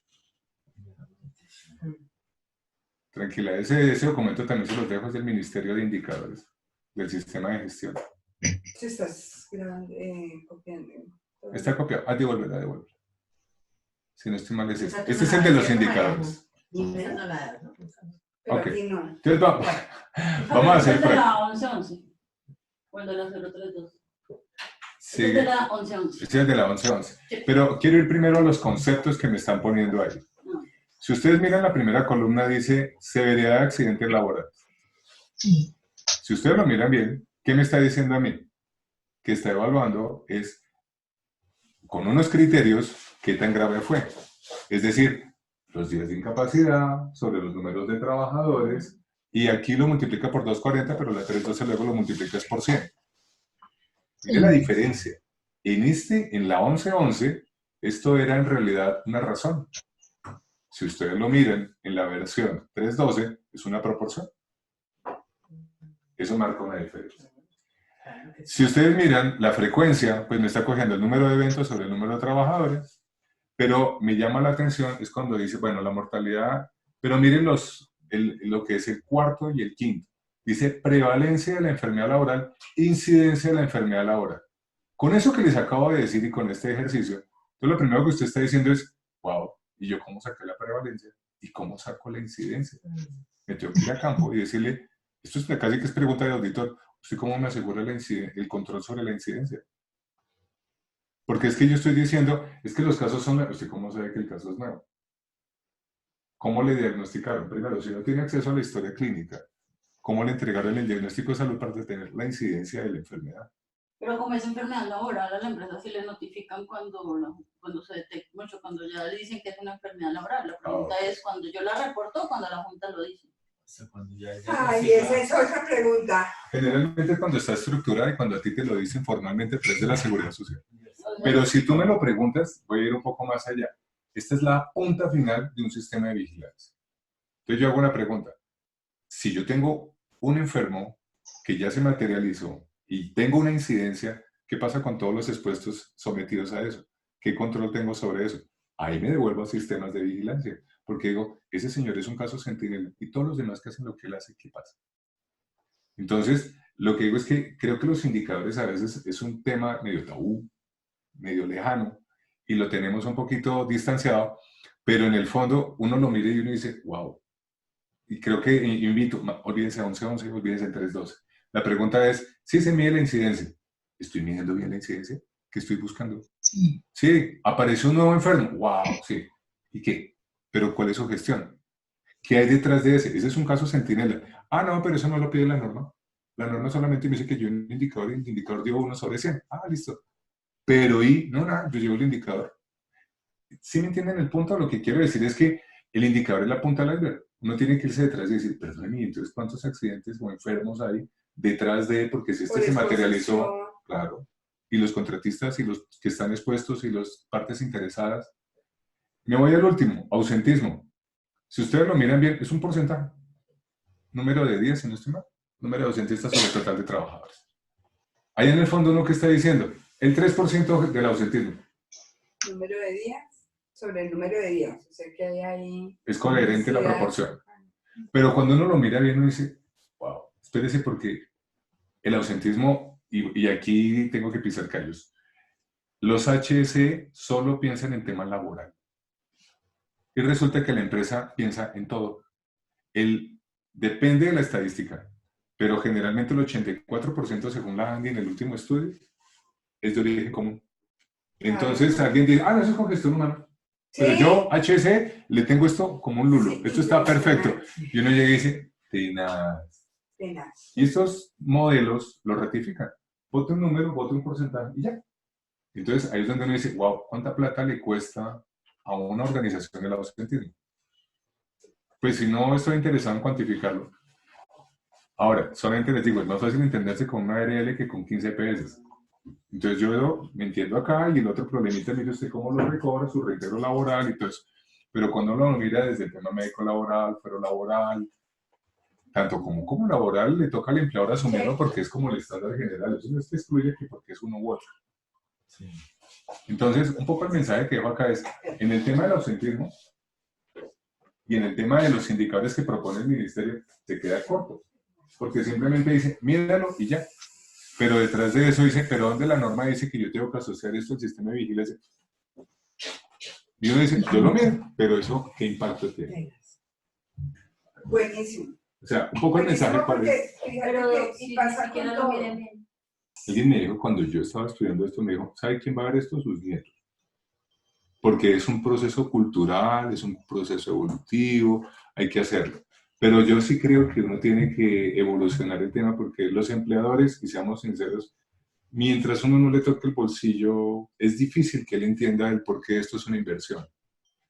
Tranquila, ese documento también se los dejo, es del Ministerio de Indicadores, del Sistema de Gestión. Si estás grabando, copiando. Está copiado. Ah, devuélvela, devuélvela. Si no estoy mal, es Esa este. tú Este no es el la de los das, ¿cierto, María? indicadores. Y esa no la das, ¿no? Pero Ok. aquí no. Entonces, vamos a hacer el de prueba. la 1111. O el de la 032. Sí, Este es de la 1111. este es el de la 1111. Pero quiero ir primero a los conceptos que me están poniendo ahí. Si ustedes miran la primera columna, dice severidad de accidentes laborales. Si ustedes lo miran bien, ¿qué me está diciendo a mí? Que está evaluando es con unos criterios qué tan grave fue. Es decir, los días de incapacidad sobre los números de trabajadores, y aquí lo multiplica por 240, pero la 312 luego lo multiplicas por 100. Mire la diferencia. En la 1111, esto era en realidad una razón. Si ustedes lo miran en la versión 312, es una proporción. Eso marca una diferencia. Si ustedes miran la frecuencia, pues me está cogiendo el número de eventos sobre el número de trabajadores, pero me llama la atención es cuando dice, bueno, la mortalidad, pero miren lo que es el cuarto y el quinto. Dice prevalencia de la enfermedad laboral, incidencia de la enfermedad laboral. Con eso que les acabo de decir y con este ejercicio, entonces lo primero que usted está diciendo es, wow, ¿y yo cómo saqué la prevalencia? ¿Y cómo saco la incidencia? Me tengo que ir a campo y decirle, esto es casi que es pregunta de auditor, ¿usted cómo me asegura el control sobre la incidencia? Porque es que yo estoy diciendo, es que los casos son, ¿usted cómo sabe que el caso es nuevo? ¿Cómo le diagnosticaron? Primero, si no tiene acceso a la historia clínica, ¿cómo le entregaron el diagnóstico de salud para detener la incidencia de la enfermedad? Pero como es enfermedad laboral, a la empresa sí le notifican cuando se detecta mucho, cuando ya le dicen que es una enfermedad laboral. La pregunta es cuando yo la reporto o cuando la Junta lo dice. Hasta cuando ya Ay, esa es otra pregunta. Generalmente cuando está estructurada y cuando a ti te lo dicen formalmente, pero es de la seguridad social. Pero si tú me lo preguntas, voy a ir un poco más allá. Esta es la punta final de un sistema de vigilancia. Entonces yo hago una pregunta. Si yo tengo un enfermo que ya se materializó y tengo una incidencia, ¿qué pasa con todos los expuestos sometidos a eso? ¿Qué control tengo sobre eso? Ahí me devuelvo a sistemas de vigilancia, porque digo, ese señor es un caso centinela y todos los demás que hacen lo que él hace, ¿qué pasa? Entonces, lo que digo es que creo que los indicadores a veces es un tema medio tabú, medio lejano, y lo tenemos un poquito distanciado, pero en el fondo uno lo mira y uno dice, wow. Y creo que invito, olvídense a 1111, olvídense en 312. La pregunta es, si se mide la incidencia, ¿estoy midiendo bien la incidencia? ¿Qué estoy buscando? Sí, apareció un nuevo enfermo, wow, sí. ¿Y qué? Pero ¿cuál es su gestión? ¿Qué hay detrás de ese? Ese es un caso centinela. Ah, no, pero eso no lo pide la norma. La norma solamente me dice que yo un indicador y el indicador dio 1 sobre 100. Ah, listo. Pero no, nada, yo llevo el indicador. ¿Sí me entienden el punto? Lo que quiero decir es que el indicador es la punta del iceberg. uno tiene que irse detrás y decir, perdón, ¿y entonces cuántos accidentes o enfermos hay detrás de, porque si este Por se materializó, exposición. claro, y los contratistas y los que están expuestos y las partes interesadas. Me voy al último, ausentismo. Si ustedes lo miran bien, es un porcentaje. Número de días, si no estoy mal. Número de ausentistas sobre el total de trabajadores. Ahí en el fondo, ¿uno qué está diciendo? El 3% del ausentismo. Número de días sobre el número de días. O sea que hay ahí. Es coherente la necesidad. proporción. Pero cuando uno lo mira bien, uno dice, wow, espérese porque el ausentismo, y aquí tengo que pisar callos, los HSE solo piensan en temas laboral. Y resulta que la empresa piensa en todo. Depende de la estadística, pero generalmente el 84% según la ANDI en el último estudio es de origen común. Entonces alguien dice, no, eso es con gestión humana. Pero Sí. yo, HSE, le tengo esto como un lulo. Sí, Esto está perfecto. impresionante. Y uno llega y dice, tenaz. Tenaz. Y estos modelos lo ratifican. Vote un número, vote un porcentaje y ya. Entonces ahí es donde uno dice, wow, ¿cuánta plata le cuesta a una organización el ausentismo? Pues si no estoy interesado en cuantificarlo. Ahora, solamente les digo, es más fácil entenderse con una ARL que con 15 PS. Entonces yo me entiendo acá y el otro problemita, mire usted cómo lo recobra, su reintegro laboral y todo eso. Pero cuando uno lo mira desde el tema médico laboral, fuero laboral, tanto como laboral, le toca al empleador asumirlo Sí. porque es como el estándar general. Eso no es que excluye que porque es uno u otro. Sí. Entonces, un poco el mensaje que dejo acá es, en el tema del ausentismo y en el tema de los indicadores que propone el ministerio, se queda corto. Porque simplemente dice, míralo y ya. Pero detrás de eso dice, pero ¿dónde la norma dice que yo tengo que asociar esto al sistema de vigilancia? Y uno dice, yo lo miro, pero eso, ¿qué impacto tiene? Buenísimo. O sea, un poco el mensaje Buenísimo cuál es. porque fíjate Pero que si y ni pasa siquiera con lo todo. miren bien. Alguien me dijo cuando yo estaba estudiando esto, me dijo, ¿sabe quién va a ver esto? Sus nietos. Porque es un proceso cultural, es un proceso evolutivo, hay que hacerlo. Pero yo sí creo que uno tiene que evolucionar el tema porque los empleadores, y seamos sinceros, mientras uno no le toque el bolsillo, es difícil que él entienda el por qué esto es una inversión.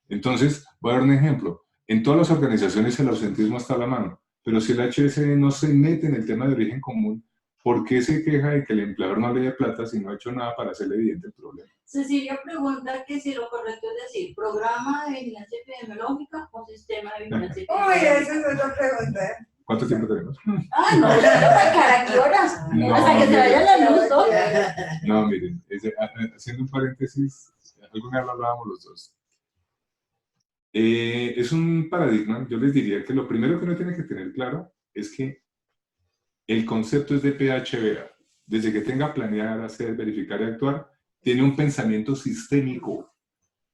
Entonces, voy a dar un ejemplo. En todas las organizaciones el ausentismo está a la mano, pero si el HSE no se mete en el tema de origen común, ¿por qué se queja de que el empleador no le dé plata si no ha hecho nada para hacerle evidente el problema? Cecilia pregunta que si lo correcto es decir, programa de vigilancia epidemiológica o sistema de vigilancia Uy, epidemiológica. esa es otra pregunta. ¿Cuánto tiempo tenemos? Ah, no, ¿para qué horas? No, Hasta que se vaya la luz, ¿no? No, miren, haciendo un paréntesis, alguna vez lo hablábamos los dos. Es un paradigma, yo les diría que lo primero que uno tiene que tener claro es que el concepto es de PHBA. Desde que tenga planear, hacer, verificar y actuar, tiene un pensamiento sistémico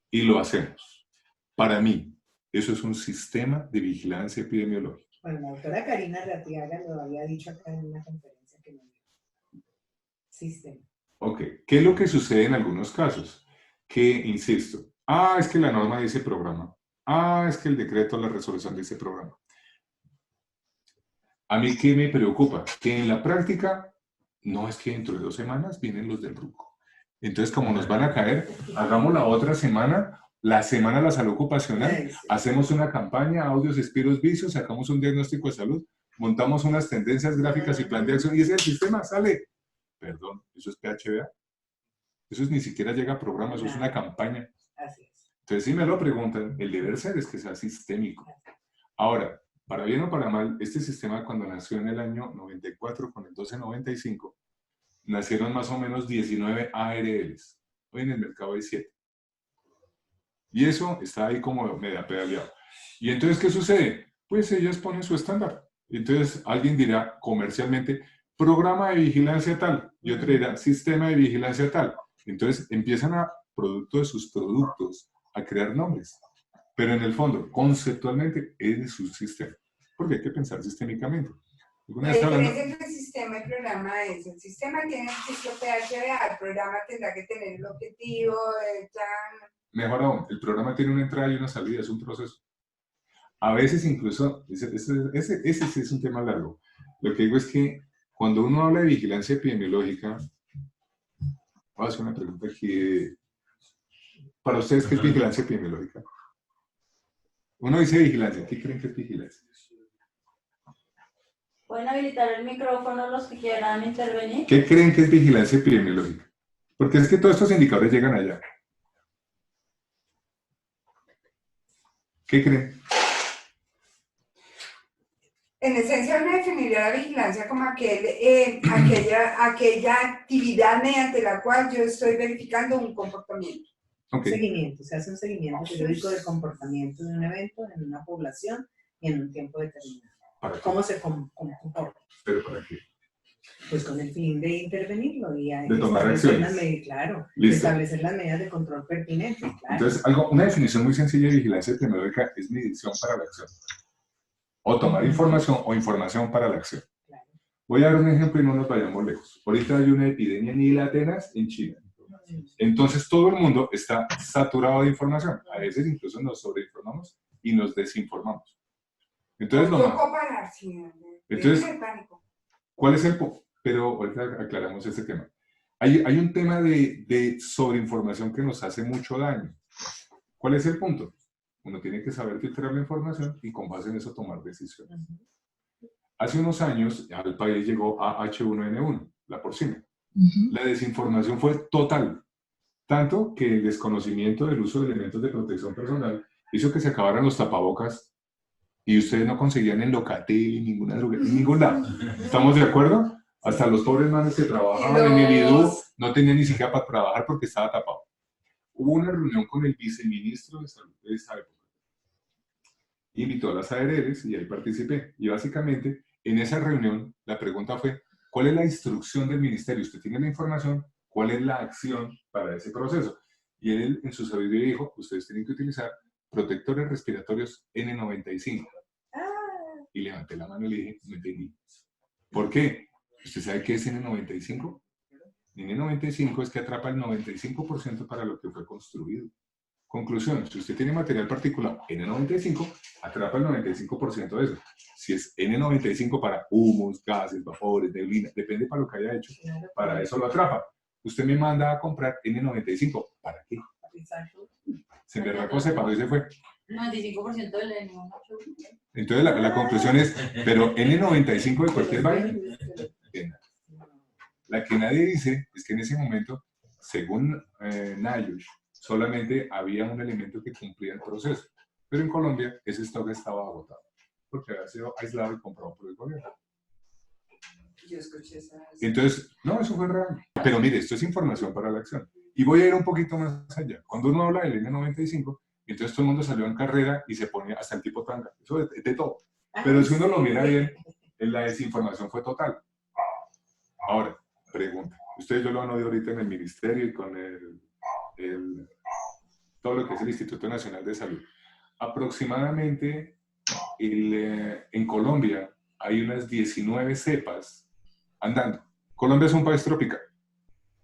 y lo hacemos. Para mí, eso es un sistema de vigilancia epidemiológica. Bueno, la doctora Karina Ratiaga lo había dicho acá en una conferencia que me dio. Sistema. Ok, ¿qué es lo que sucede en algunos casos? Que, insisto, es que la norma dice programa. Es que el decreto, la resolución dice programa. A mí, ¿qué me preocupa? Que en la práctica, no es que dentro de 2 semanas vienen los del RUCO. Entonces, como nos van a caer, hagamos la otra semana, la semana de la salud ocupacional, hacemos una campaña, audios, expiros, vicios, sacamos un diagnóstico de salud, montamos unas tendencias gráficas y plan de acción, y ese sistema sale. Perdón, ¿eso es PHBA? Eso ni siquiera llega a programa, eso es una campaña. Así es. Entonces, si me lo preguntan, el deber ser es que sea sistémico. Ahora, para bien o para mal, este sistema cuando nació en el año 94 con el 1295, nacieron más o menos 19 ARLs. Hoy en el mercado hay 7. Y eso está ahí como media pedaleado. ¿Y entonces qué sucede? Pues ellas ponen su estándar. Entonces alguien dirá comercialmente, programa de vigilancia tal, y otro dirá, sistema de vigilancia tal. Entonces empiezan producto de sus productos, a crear nombres. Pero en el fondo, conceptualmente, es su sistema. Porque hay que pensar sistémicamente. La diferencia entre el sistema y programa es, el sistema tiene el ciclo PHBA, el programa tendrá que tener el objetivo, el plan. Mejor aún, el programa tiene una entrada y una salida, es un proceso. A veces incluso, ese sí es un tema largo. Lo que digo es que cuando uno habla de vigilancia epidemiológica, voy a hacer una pregunta aquí. Para ustedes, ¿qué es vigilancia epidemiológica? Uno dice vigilancia. ¿Qué creen que es vigilancia? ¿Pueden habilitar el micrófono los que quieran intervenir? ¿Qué creen que es vigilancia epidemiológica? Porque es que todos estos indicadores llegan allá. ¿Qué creen? En esencia, uno definiría la vigilancia como aquella actividad mediante la cual yo estoy verificando un comportamiento. Ok. Seguimiento, se hace un seguimiento periódico del comportamiento de un evento en una población y en un tiempo determinado. ¿Para qué? ¿Cómo se comporta? ¿Pero para qué? Pues con el fin de intervenirlo y De tomar establecer acciones. las medidas, claro, Listo. establecer las medidas de control pertinentes, claro. Entonces, una definición muy sencilla de vigilancia epidemiológica es medición para la acción. O tomar información o información para la acción. Claro. Voy a dar un ejemplo y no nos vayamos lejos. Ahorita hay una epidemia en Isla Atenas, en China. Entonces todo el mundo está saturado de información. A veces incluso nos sobreinformamos y nos desinformamos. Entonces, ¿cuál es el punto? Pero ahorita aclaramos este tema. Hay un tema de sobreinformación que nos hace mucho daño. ¿Cuál es el punto? Uno tiene que saber filtrar la información y con base en eso tomar decisiones. Hace unos años al país llegó a H1N1, la porcina. La desinformación fue total, tanto que el desconocimiento del uso de elementos de protección personal hizo que se acabaran los tapabocas y ustedes no conseguían en Locatel, en ninguna droguería, en ningún lado. ¿Estamos de acuerdo? Hasta los pobres manes que trabajaban en el IDU no tenían ni siquiera para trabajar porque estaba tapado. Hubo una reunión con el viceministro de Salud de esa época. Invitó a las ARLs y ahí participé. Y básicamente, en esa reunión, la pregunta fue, ¿cuál es la instrucción del ministerio? Usted tiene la información, ¿cuál es la acción para ese proceso? Y él, en su sabiduría, dijo, ustedes tienen que utilizar protectores respiratorios N95. Y levanté la mano y le dije, no entendí. ¿Por qué? ¿Usted sabe qué es N95? N95 es que atrapa el 95% para lo que fue construido. Conclusión, si usted tiene material particulado N95, atrapa el 95% de eso. Si es N95 para humos, gases, vapores, neblina, depende para lo que haya hecho, para eso lo atrapa. Usted me manda a comprar N95, ¿para qué? Exacto. Se me arrancó, se paró y se fue. 95% del N1. Entonces la conclusión es, pero N95 de cualquier vaina, la que nadie dice es que en ese momento, según NIOSH, solamente había un elemento que cumplía el proceso. Pero en Colombia ese stock estaba agotado, porque había sido aislado y comprado por el gobierno. Yo escuché esa. Entonces, no, eso fue real. Pero mire, esto es información para la acción. Y voy a ir un poquito más allá. Cuando uno habla del N95, entonces todo el mundo salió en carrera y se ponía hasta el tipo tanga. Eso es de todo. Pero si uno lo mira bien, la desinformación fue total. Ahora, pregunta. Ustedes yo lo han oído ahorita en el ministerio y con todo lo que es el Instituto Nacional de Salud. Aproximadamente en Colombia hay unas 19 cepas andando. Colombia es un país tropical.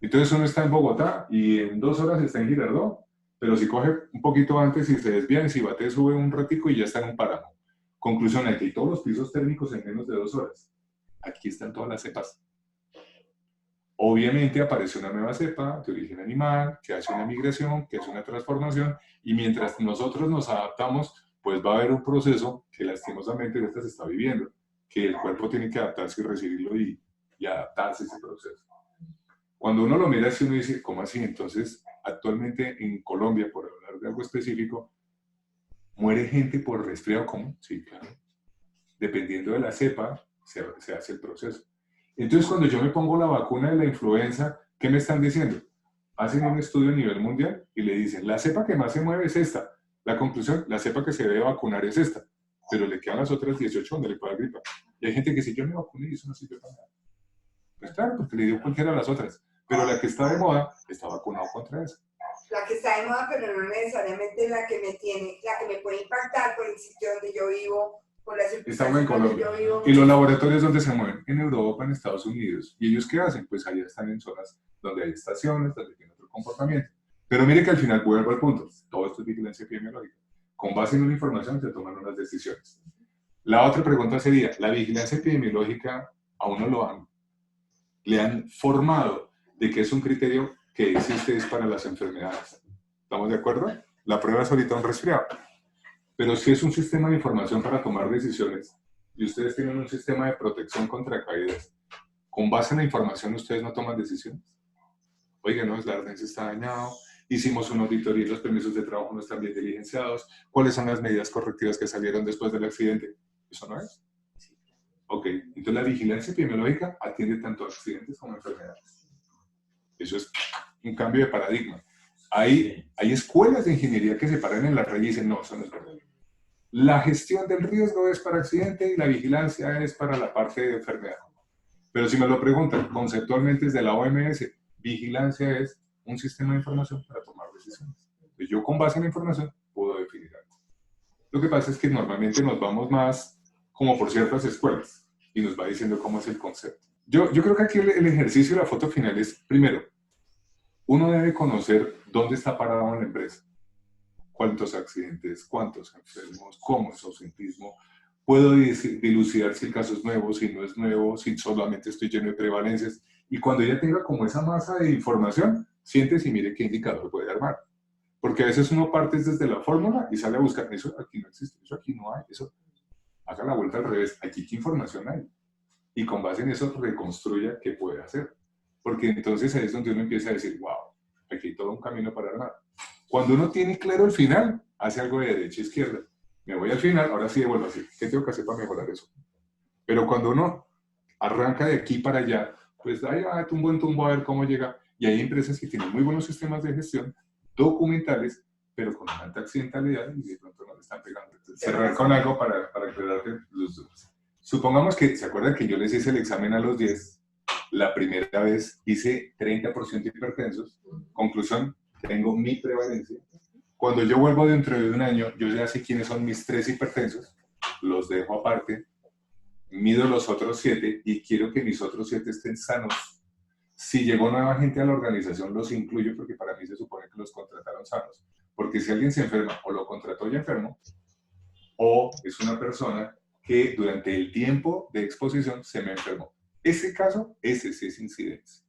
Entonces uno está en Bogotá y en 2 horas está en Girardot, pero si coge un poquito antes y se desvía en Cibaté, sube un ratico y ya está en un páramo. Conclusión, aquí hay todos los pisos térmicos en menos de 2 horas. Aquí están todas las cepas. Obviamente aparece una nueva cepa de origen animal, que hace una migración, que hace una transformación, y mientras nosotros nos adaptamos, pues va a haber un proceso que lastimosamente ahorita se está viviendo, que el cuerpo tiene que adaptarse y recibirlo y adaptarse a ese proceso. Cuando uno lo mira así, uno dice, ¿cómo así? Entonces, actualmente en Colombia, por hablar de algo específico, ¿muere gente por resfriado común? Sí, claro. Dependiendo de la cepa, se hace el proceso. Entonces, cuando yo me pongo la vacuna de la influenza, ¿qué me están diciendo? Hacen un estudio a nivel mundial y le dicen, la cepa que más se mueve es esta. La conclusión, la cepa que se debe vacunar es esta. Pero le quedan las otras 18 donde le puede dar gripa. Y hay gente que dice, yo me vacuné y eso no sirve para nada. Pues claro, porque le dio cualquiera a las otras. Pero la que está de moda está vacunado contra esa. La que está de moda, pero no necesariamente la que me puede impactar por el sitio donde yo vivo, por las Estamos en circunstancias donde Colombia. yo vivo. ¿Y los laboratorios dónde se mueven? En Europa, en Estados Unidos. ¿Y ellos qué hacen? Pues allá están en zonas donde hay estaciones, donde tienen otro comportamiento. Pero mire que al final vuelvo al punto. Todo esto es vigilancia epidemiológica. Con base en una información se toman unas decisiones. La otra pregunta sería, ¿la vigilancia epidemiológica a uno le han formado de que es un criterio que existe para las enfermedades? ¿Estamos de acuerdo? La prueba es ahorita un resfriado. Pero si es un sistema de información para tomar decisiones y ustedes tienen un sistema de protección contra caídas, con base en la información ustedes no toman decisiones. Oiga, no, la arnés está dañado, hicimos una auditoría y los permisos de trabajo no están bien diligenciados, ¿cuáles son las medidas correctivas que salieron después del accidente? Eso no es. Ok, entonces la vigilancia epidemiológica atiende tanto a accidentes como a enfermedades. Eso es un cambio de paradigma. Hay escuelas de ingeniería que se paran en la raya y dicen, no, eso no es verdad. La gestión del riesgo es para accidente y la vigilancia es para la parte de enfermedad. Pero si me lo preguntan conceptualmente desde la OMS, vigilancia es un sistema de información para tomar decisiones. Entonces, yo con base en la información puedo definir algo. Lo que pasa es que normalmente nos vamos más como por ciertas escuelas y nos va diciendo cómo es el concepto. Yo creo que aquí el ejercicio de la foto final es, primero, uno debe conocer dónde está parado en la empresa. Cuántos accidentes, cuántos enfermos, cómo es ausentismo. Puedo dilucidar si el caso es nuevo, si no es nuevo, si solamente estoy lleno de prevalencias. Y cuando ya tenga como esa masa de información, siéntese y mire qué indicador puede armar. Porque a veces uno parte desde la fórmula y sale a buscar, eso aquí no existe, eso aquí no hay, eso. Haga la vuelta al revés, aquí qué información hay. Y con base en eso reconstruya qué puede hacer. Porque entonces ahí es donde uno empieza a decir, wow, aquí hay todo un camino para armar. Cuando uno tiene claro el final, hace algo de derecha a izquierda. Me voy al final, ahora sí devuelvo así. ¿Qué tengo que hacer para mejorar eso? Pero cuando uno arranca de aquí para allá, pues ahí va tumbo en tumbo a ver cómo llega. Y hay empresas que tienen muy buenos sistemas de gestión, documentales, pero con alta accidentalidad y de pronto no le están pegando. Entonces, cerrar con algo para aclararte los dos. Supongamos que, ¿se acuerdan que yo les hice el examen a los 10? La primera vez hice 30% hipertensos. Conclusión, tengo mi prevalencia. Cuando yo vuelvo dentro de un año, yo ya sé quiénes son mis 3 hipertensos, los dejo aparte, mido los otros 7 y quiero que mis otros 7 estén sanos. Si llegó nueva gente a la organización, los incluyo porque para mí se supone que los contrataron sanos. Porque si alguien se enferma o lo contrató ya enfermo, o es una persona que durante el tiempo de exposición se me enfermó. Ese caso, ese sí es incidencia.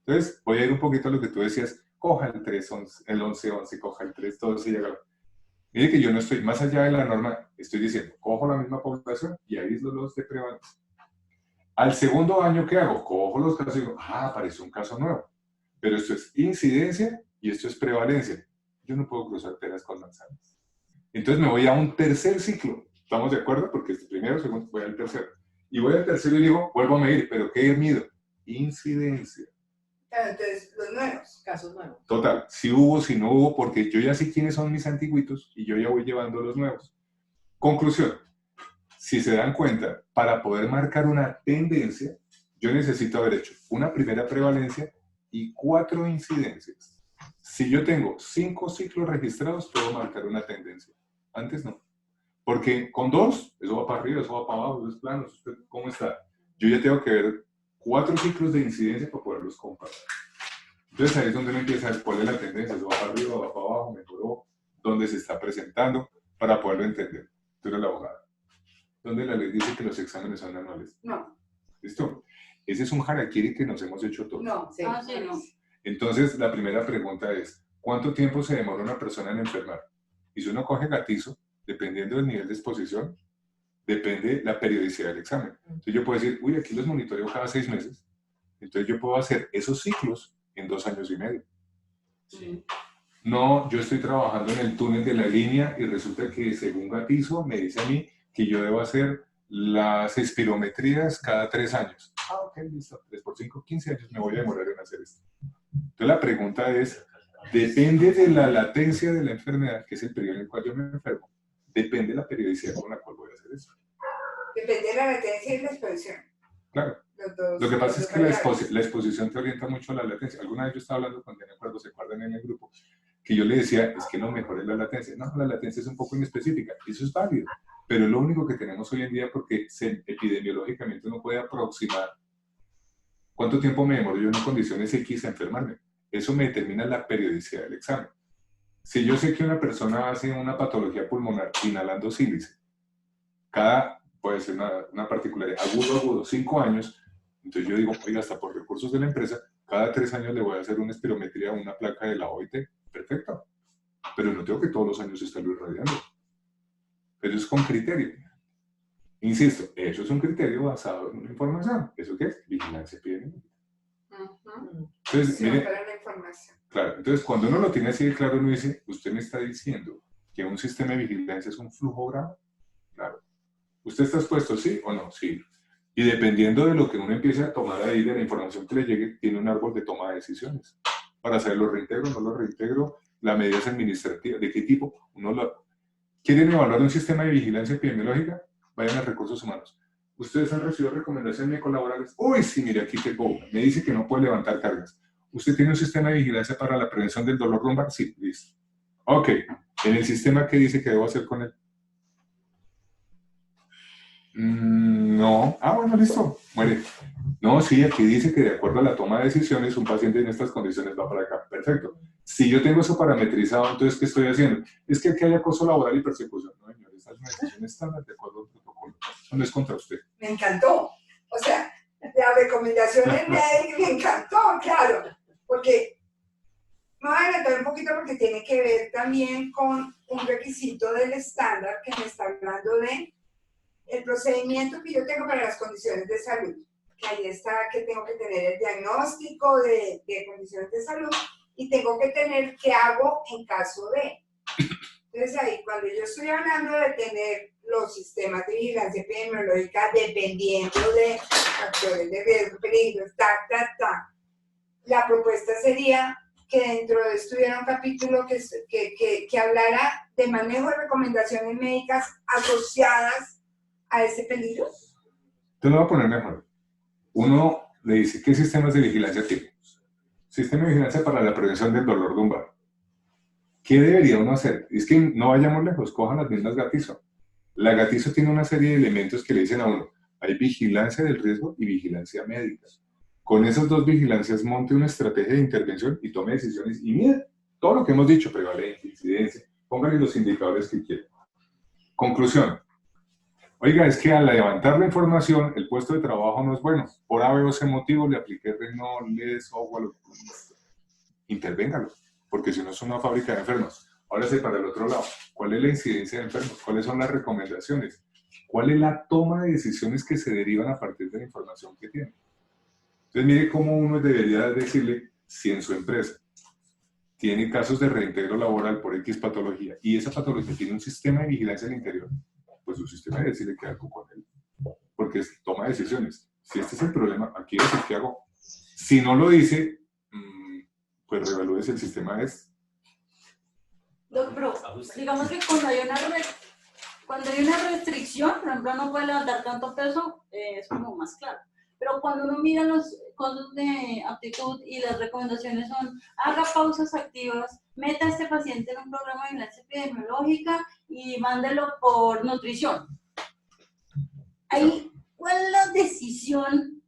Entonces, voy a ir un poquito a lo que tú decías, coja el 3-11, el 11-11, coja el 3-12 y hágalo. Mire que yo no estoy más allá de la norma, estoy diciendo, cojo la misma población y aíslo los de prevalencia. Al segundo año, ¿qué hago? Cojo los casos y digo, apareció un caso nuevo. Pero esto es incidencia y esto es prevalencia. Yo no puedo cruzar peras con manzanas. Entonces me voy a un tercer ciclo. ¿Estamos de acuerdo? Porque este primero, segundo, voy al tercero. Y voy al tercero y digo, vuelvo a medir, ¿pero qué mido? Incidencia. Claro, entonces, los nuevos. Casos nuevos. Total, si hubo, si no hubo, porque yo ya sé quiénes son mis antiguitos y yo ya voy llevando los nuevos. Conclusión, si se dan cuenta, para poder marcar una tendencia, yo necesito haber hecho una primera prevalencia y 4 incidencias. Si yo tengo 5 ciclos registrados, puedo marcar una tendencia. Antes no. Porque con 2, eso va para arriba, eso va para abajo, eso es plano, ¿cómo está? Yo ya tengo que ver 4 ciclos de incidencia para poderlos comparar. Entonces ahí es donde uno empieza a ver cuál es la tendencia, eso va para arriba, va para abajo, mejoró, dónde se está presentando, para poderlo entender. Tú eres la abogada. ¿Dónde la ley dice que los exámenes son anuales? No. ¿Listo? Ese es un harakiri que nos hemos hecho todos. No. Sí. Sí, no. Entonces, la primera pregunta es, ¿cuánto tiempo se demora una persona en enfermar? Y si uno coge gatizo, dependiendo del nivel de exposición, depende la periodicidad del examen. Entonces yo puedo decir, uy, aquí los monitoreo cada 6 meses. Entonces yo puedo hacer esos ciclos en 2 años y medio. Sí. No, yo estoy trabajando en el túnel de la línea y resulta que según Gatizo me dice a mí que yo debo hacer las espirometrías cada 3 años. Ok, listo, 3 por 5, 15 años me voy a demorar en hacer esto. Entonces la pregunta es, depende de la latencia de la enfermedad, que es el periodo en el cual yo me enfermo, depende de la periodicidad con la cual voy a hacer eso. Depende de la latencia y la exposición. Claro. Los dos, Lo que pasa es que la variables. exposición te orienta mucho a la latencia. Alguna vez yo estaba hablando con Diana Cuervo, se acuerdan en el grupo, que yo le decía, es que lo mejor es la latencia. No, la latencia es un poco inespecífica. Eso es válido. Pero es lo único que tenemos hoy en día porque epidemiológicamente uno puede aproximar cuánto tiempo me demoro yo en condiciones X a enfermarme. Eso me determina la periodicidad del examen. Si yo sé que una persona hace una patología pulmonar inhalando sílice, puede ser una particularidad, agudo, 5 años, entonces yo digo, oiga, hasta por recursos de la empresa, cada 3 años le voy a hacer una espirometría, una placa de la OIT, perfecto, pero no tengo que todos los años estarlo irradiando. Pero es con criterio. Insisto, eso es un criterio basado en una información. ¿Eso qué es? Vigilancia epidemiológica. Entonces, Sí, mire, para la información. claro, entonces cuando uno lo tiene así de claro, uno dice, usted me está diciendo que un sistema de vigilancia es un flujograma. Claro. ¿Usted está expuesto, sí o no? Sí. Y dependiendo de lo que uno empiece a tomar ahí, de la información que le llegue, tiene un árbol de toma de decisiones. Para saber lo reintegro, no lo reintegro, las medidas administrativas, de qué tipo. ¿Quieren evaluar un sistema de vigilancia epidemiológica? Vayan a recursos humanos. ¿Ustedes han recibido recomendaciones colaborales? Uy, sí, mire, aquí tengo una. Me dice que no puede levantar cargas. ¿Usted tiene un sistema de vigilancia para la prevención del dolor lumbar? Sí, listo. Ok. ¿En el sistema qué dice que debo hacer con él? No. Ah, bueno, listo. Muere. No, sí, aquí dice que de acuerdo a la toma de decisiones, un paciente en estas condiciones va para acá. Perfecto. Si yo tengo eso parametrizado, entonces, ¿qué estoy haciendo? Es que aquí hay acoso laboral y persecución. No, señor, esta es una decisión estándar de acuerdo al protocolo. Eso no es contra usted. Me encantó. O sea, la recomendación del médico me encantó, claro. Porque me voy a adelantar un poquito porque tiene que ver también con un requisito del estándar que me está hablando de el procedimiento que yo tengo para las condiciones de salud. Que ahí está que tengo que tener el diagnóstico de condiciones de salud y tengo que tener qué hago en caso de. Entonces ahí, cuando yo estoy hablando de tener los sistemas de vigilancia epidemiológica dependiendo de factores de riesgo, peligros, la propuesta sería que dentro de esto hubiera un capítulo que hablara de manejo de recomendaciones médicas asociadas a ese peligro. Te lo voy a poner mejor. Uno le dice, ¿qué sistemas de vigilancia tiene? Sistema de vigilancia para la prevención del dolor lumbar. ¿Qué debería uno hacer? Es que no vayamos lejos, cojan las mismas Gatizo. La Gatizo tiene una serie de elementos que le dicen a uno, hay vigilancia del riesgo y vigilancia médica. Con esas dos vigilancias monte una estrategia de intervención y tome decisiones. Y mira, todo lo que hemos dicho, prevalencia, incidencia, pónganle los indicadores que quieran. Conclusión. Oiga, es que al levantar la información, el puesto de trabajo no es bueno. Por A, B o C motivo le apliqué Renault, software, intervéngalo, porque si no es una fábrica de enfermos. Ahora sí, para el otro lado, ¿cuál es la incidencia de enfermos? ¿Cuáles son las recomendaciones? ¿Cuál es la toma de decisiones que se derivan a partir de la información que tiene? Entonces, mire cómo uno debería decirle, si en su empresa tiene casos de reintegro laboral por X patología y esa patología tiene un sistema de vigilancia al interior, pues su sistema debe decirle qué hago con él. Porque toma decisiones. Si este es el problema, aquí es el que hago. Si no lo dice, pues reevalúes el sistema Pero digamos que cuando hay una restricción, por ejemplo, no puede levantar tanto peso, es como más claro. Pero cuando uno mira los costos de aptitud y las recomendaciones son, haga pausas activas, meta a este paciente en un programa de vigilancia epidemiológica y mándelo por nutrición. Ahí, ¿cuál es la decisión?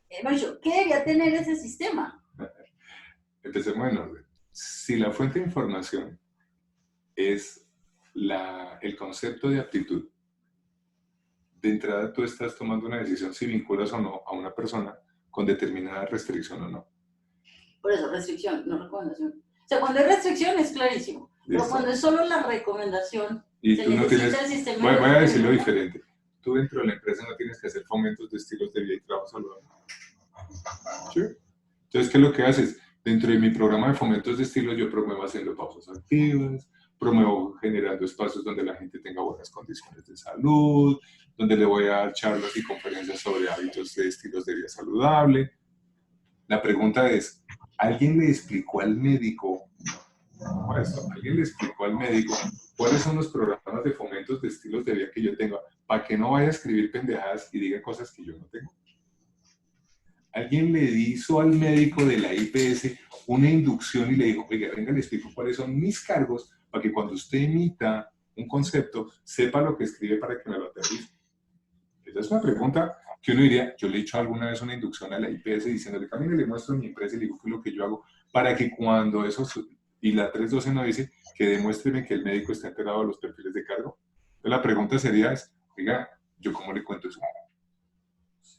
¿Qué debería tener ese sistema? Empecemos en orden. Si la fuente de información es el concepto de aptitud, de entrada tú estás tomando una decisión si vinculas o no a una persona con determinada restricción o no. Por eso, restricción, no recomendación. O sea, cuando hay restricción es clarísimo. Pero ¿Listo? cuando es solo la recomendación, Y se tú no necesita tienes, el sistema. voy a decirlo diferente. Tú dentro de la empresa no tienes que hacer fomentos de estilos de vida y trabajo saludable. ¿Sí? Entonces, ¿qué es lo que haces? Dentro de mi programa de fomentos de estilos, yo promuevo haciendo pausas activas, promuevo generando espacios donde la gente tenga buenas condiciones de salud, donde le voy a dar charlas y conferencias sobre hábitos de estilos de vida saludable. La pregunta es, ¿alguien le explicó al médico ¿alguien le explicó al médico cuáles son los programas de fomentos de estilos de vida que yo tengo para que no vaya a escribir pendejadas y diga cosas que yo no tengo? ¿Alguien le hizo al médico de la IPS una inducción y le dijo, oiga, venga, le explico cuáles son mis cargos para que cuando usted emita un concepto, sepa lo que escribe para que me lo aterrice? Esa es una pregunta que uno diría, yo le he hecho alguna vez una inducción a la IPS diciéndole, camine, le muestro mi empresa y le digo qué es lo que yo hago, para que cuando eso, y la 312 no dice que demuéstreme que el médico está enterado de los perfiles de cargo. Entonces la pregunta sería, oiga, ¿yo cómo le cuento eso?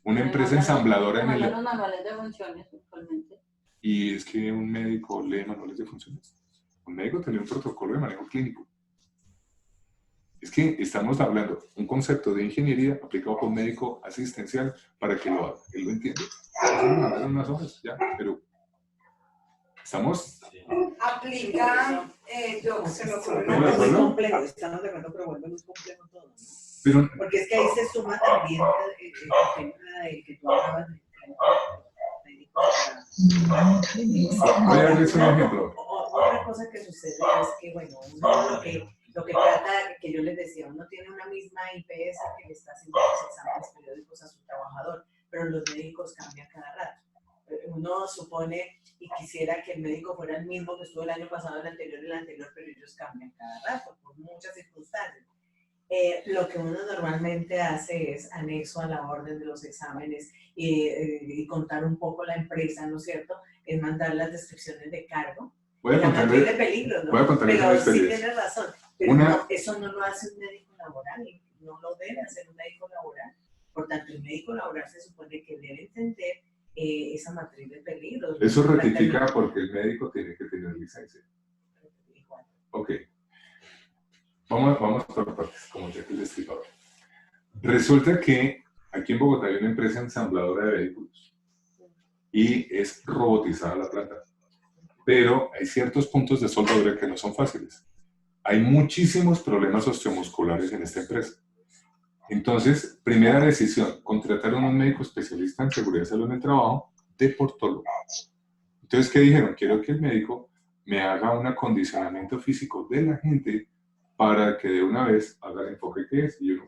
Una empresa ensambladora en el... Los manuales de funciones, actualmente. Y es que un médico lee manuales de funciones. Un médico tiene un protocolo de manejo clínico. Es que estamos hablando un concepto de ingeniería aplicado por un médico asistencial para que lo haga. Él lo entiende. Vamos a hablar en unas horas, ya, pero estamos... Aplica, yo se lo ocurre ¿De Es muy acuerdo? complejo, estamos de acuerdo, pero vuelve muy complejo todo. Pero, Porque es que ahí se suma también el tema del que tú hablabas del médico voy a darles un ejemplo. Otra cosa que sucede es que, bueno, uno lo que trata, que yo les decía, uno tiene una misma IPS que le está haciendo los exámenes periódicos a su trabajador, pero los médicos cambian cada rato. Uno supone y quisiera que el médico fuera el mismo que estuvo el año pasado, el anterior, pero ellos cambian cada rato por muchas circunstancias. Lo que uno normalmente hace es anexo a la orden de los exámenes y contar un poco la empresa, ¿no es cierto? Es mandar las descripciones de cargo. Voy a La matriz de contarles, peligro, ¿no? voy a contarles una Pero sí experiencia. tienes razón. Pero no, eso no lo hace un médico laboral, no lo debe hacer un médico laboral. Por tanto, el médico laboral se supone que debe entender esa matriz de peligro. Eso ratifica porque el médico tiene que tener licencia. Ok. Vamos por partes, como ya que les explico ahora. Resulta que aquí en Bogotá hay una empresa ensambladora de vehículos y es robotizada la planta. Pero hay ciertos puntos de soldadura que no son fáciles. Hay muchísimos problemas osteomusculares en esta empresa. Entonces, primera decisión, contratar a un médico especialista en seguridad y salud en el trabajo, deportólogo. Entonces, ¿qué dijeron? Quiero que el médico me haga un acondicionamiento físico de la gente para que de una vez haga el enfoque que es. Y yo,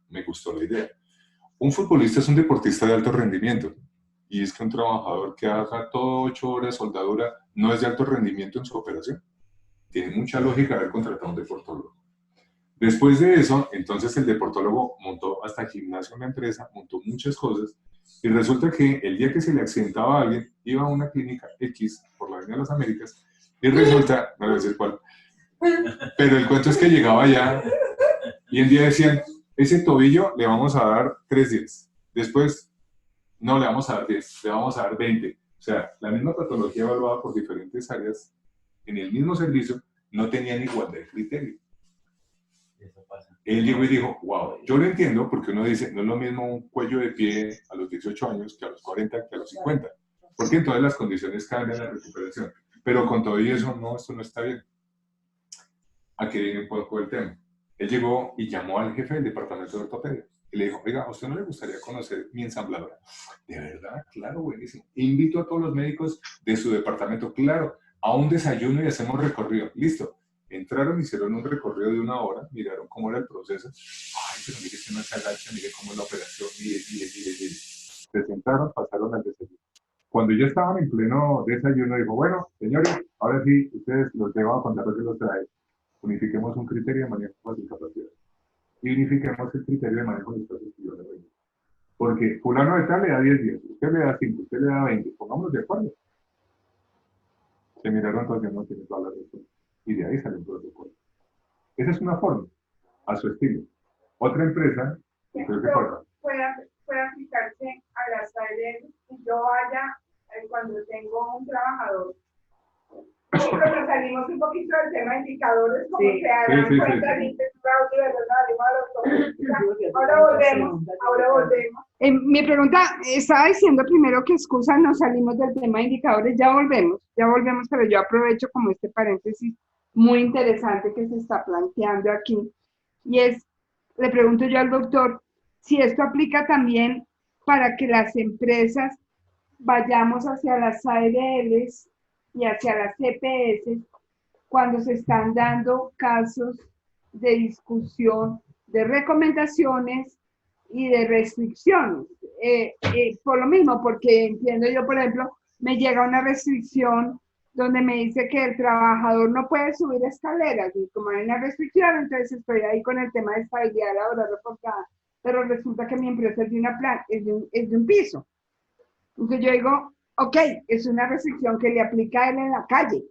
me gustó la idea. Un futbolista es un deportista de alto rendimiento. Y es que un trabajador que haga todo 8 horas soldadura no es de alto rendimiento en su operación. Tiene mucha lógica haber contratado a un deportólogo. Después de eso, entonces el deportólogo montó hasta gimnasio en la empresa, montó muchas cosas, y resulta que el día que se le accidentaba a alguien, iba a una clínica X por la Avenida de las Américas, y resulta, no voy a decir cuál, pero el cuento es que llegaba allá, y un día decían, ese tobillo le vamos a dar 3 días, después no le vamos a dar 10, le vamos a dar 20. O sea, la misma patología evaluada por diferentes áreas en el mismo servicio no tenían igualdad de criterio. Eso pasa. Él llegó y dijo, wow, yo lo entiendo porque uno dice, no es lo mismo un cuello de pie a los 18 años que a los 40, que a los 50, porque entonces las condiciones cambian la recuperación. Pero con todo y eso, no, esto no está bien. Aquí viene un poco el tema. Él llegó y llamó al jefe del departamento de ortopedia y le dijo, oiga, ¿a usted no le gustaría conocer mi ensambladora? De verdad, claro, buenísimo. Invito a todos los médicos de su departamento, claro, a un desayuno y hacemos recorrido. Listo. Entraron, hicieron un recorrido de 1 hora, miraron cómo era el proceso. Ay, pero mire que no se agacha, mire cómo es la operación, mire. Se sentaron, pasaron al desayuno. Cuando ya estaban en pleno desayuno, dijo, bueno, señores, ahora sí, ustedes los llevan a contar lo que los trae. Unifiquemos un criterio de manejo de discapacidad. Y unifiquemos el criterio de manejo de discapacidad. Porque fulano de tal le da 10 días, usted le da 5, usted le da 20. Pongámonos de acuerdo. Se miraron todos, no tiene toda la razón. Y de ahí sale un protocolo. Esa es una forma, a su estilo. Otra empresa, y creo que puede aplicarse a las áreas y yo vaya cuando tengo un trabajador. Pero nos salimos un poquito del tema de indicadores, como Sí. se darán Sí. cuenta, ahora volvemos. Mi pregunta, estaba diciendo primero que excusa, nos salimos del tema de indicadores, ya volvemos, pero yo aprovecho como este paréntesis muy interesante que se está planteando aquí, y es, le pregunto yo al doctor, si esto aplica también para que las empresas vayamos hacia las ARLs y hacia las CPS cuando se están dando casos de discusión, de recomendaciones y de restricciones. Por lo mismo, porque entiendo yo, por ejemplo, me llega una restricción donde me dice que el trabajador no puede subir escaleras, y como hay una restricción, entonces estoy ahí con el tema de estabilidad laboral reportada, pero resulta que mi empresa es de una planta, es de un piso. Entonces yo digo, ok, es una restricción que le aplica a él en la calle,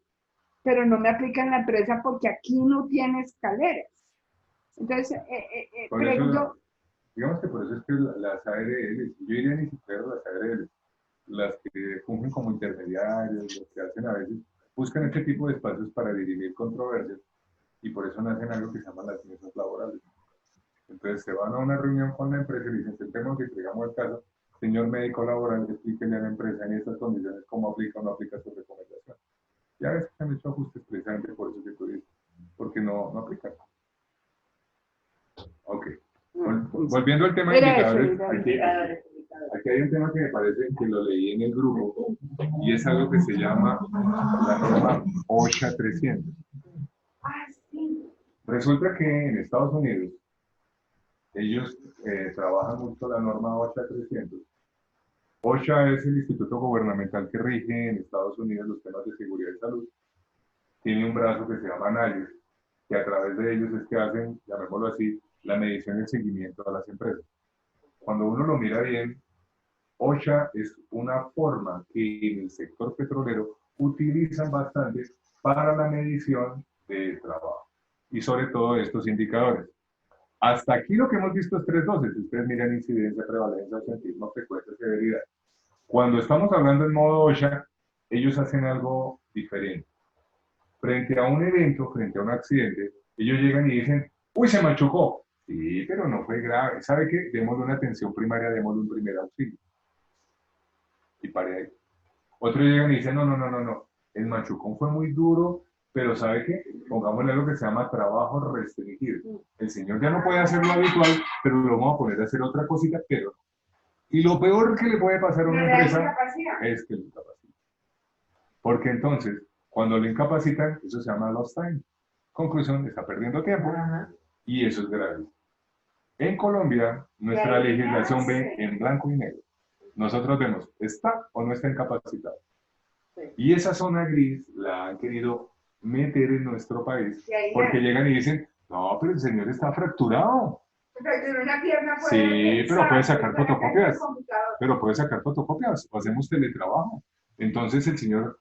pero no me aplica en la empresa porque aquí no tiene escaleras. Entonces, pregunto... Digamos que por eso es que las ARLs, yo diría ni siquiera las ARLs, las que fungen como intermediarios, los que hacen a veces, buscan este tipo de espacios para dirimir controversias y por eso nacen algo que se llaman las mesas laborales. Entonces se van a una reunión con la empresa y dicen, sentemos y entregamos el caso, señor médico laboral, explíquenle a la empresa en estas condiciones cómo aplica o no aplica su recomendación. Ya ves que se han hecho ajustes precisamente por eso que tú dices, porque no aplican. Ok. Volviendo al tema de indicadores, aquí hay un tema que me parece que lo leí en el grupo y es algo que se llama la norma OSHA 300. Resulta que en Estados Unidos ellos trabajan mucho la norma OSHA 300. OSHA es el instituto gubernamental que rige en Estados Unidos los temas de seguridad y salud. Tiene un brazo que se llama NAICS, que a través de ellos es que hacen, llamémoslo así, la medición y el seguimiento a las empresas. Cuando uno lo mira bien, OSHA es una forma que en el sector petrolero utilizan bastante para la medición del trabajo y sobre todo estos indicadores. Hasta aquí lo que hemos visto es 312. Si ustedes miran incidencia, prevalencia, ausentismo, frecuencia, severidad. Cuando estamos hablando en modo OSHA, ellos hacen algo diferente. Frente a un evento, frente a un accidente, ellos llegan y dicen, uy, se machucó. Sí, pero no fue grave. ¿Sabe qué? Démosle una atención primaria, démosle un primer auxilio. Y pare ahí. Otros llegan y dicen, no. El machucón fue muy duro, pero ¿sabe qué? Pongámosle lo que se llama trabajo restringido. El señor ya no puede hacer lo habitual, pero lo vamos a poner a hacer otra cosita, pero no. Y lo peor que le puede pasar a una empresa es que lo incapaciten. Porque entonces, cuando lo incapacitan, eso se llama lost time. Conclusión, está perdiendo tiempo y eso es grave. En Colombia, nuestra legislación ve en blanco y negro. Nosotros vemos, ¿está o no está incapacitado? Y esa zona gris la han querido meter en nuestro país porque llegan y dicen, no, pero el señor está fracturado. Fracturó una pierna. Sí, pero puede sacar fotocopias. Pero puede sacar fotocopias o hacemos teletrabajo. Entonces el señor,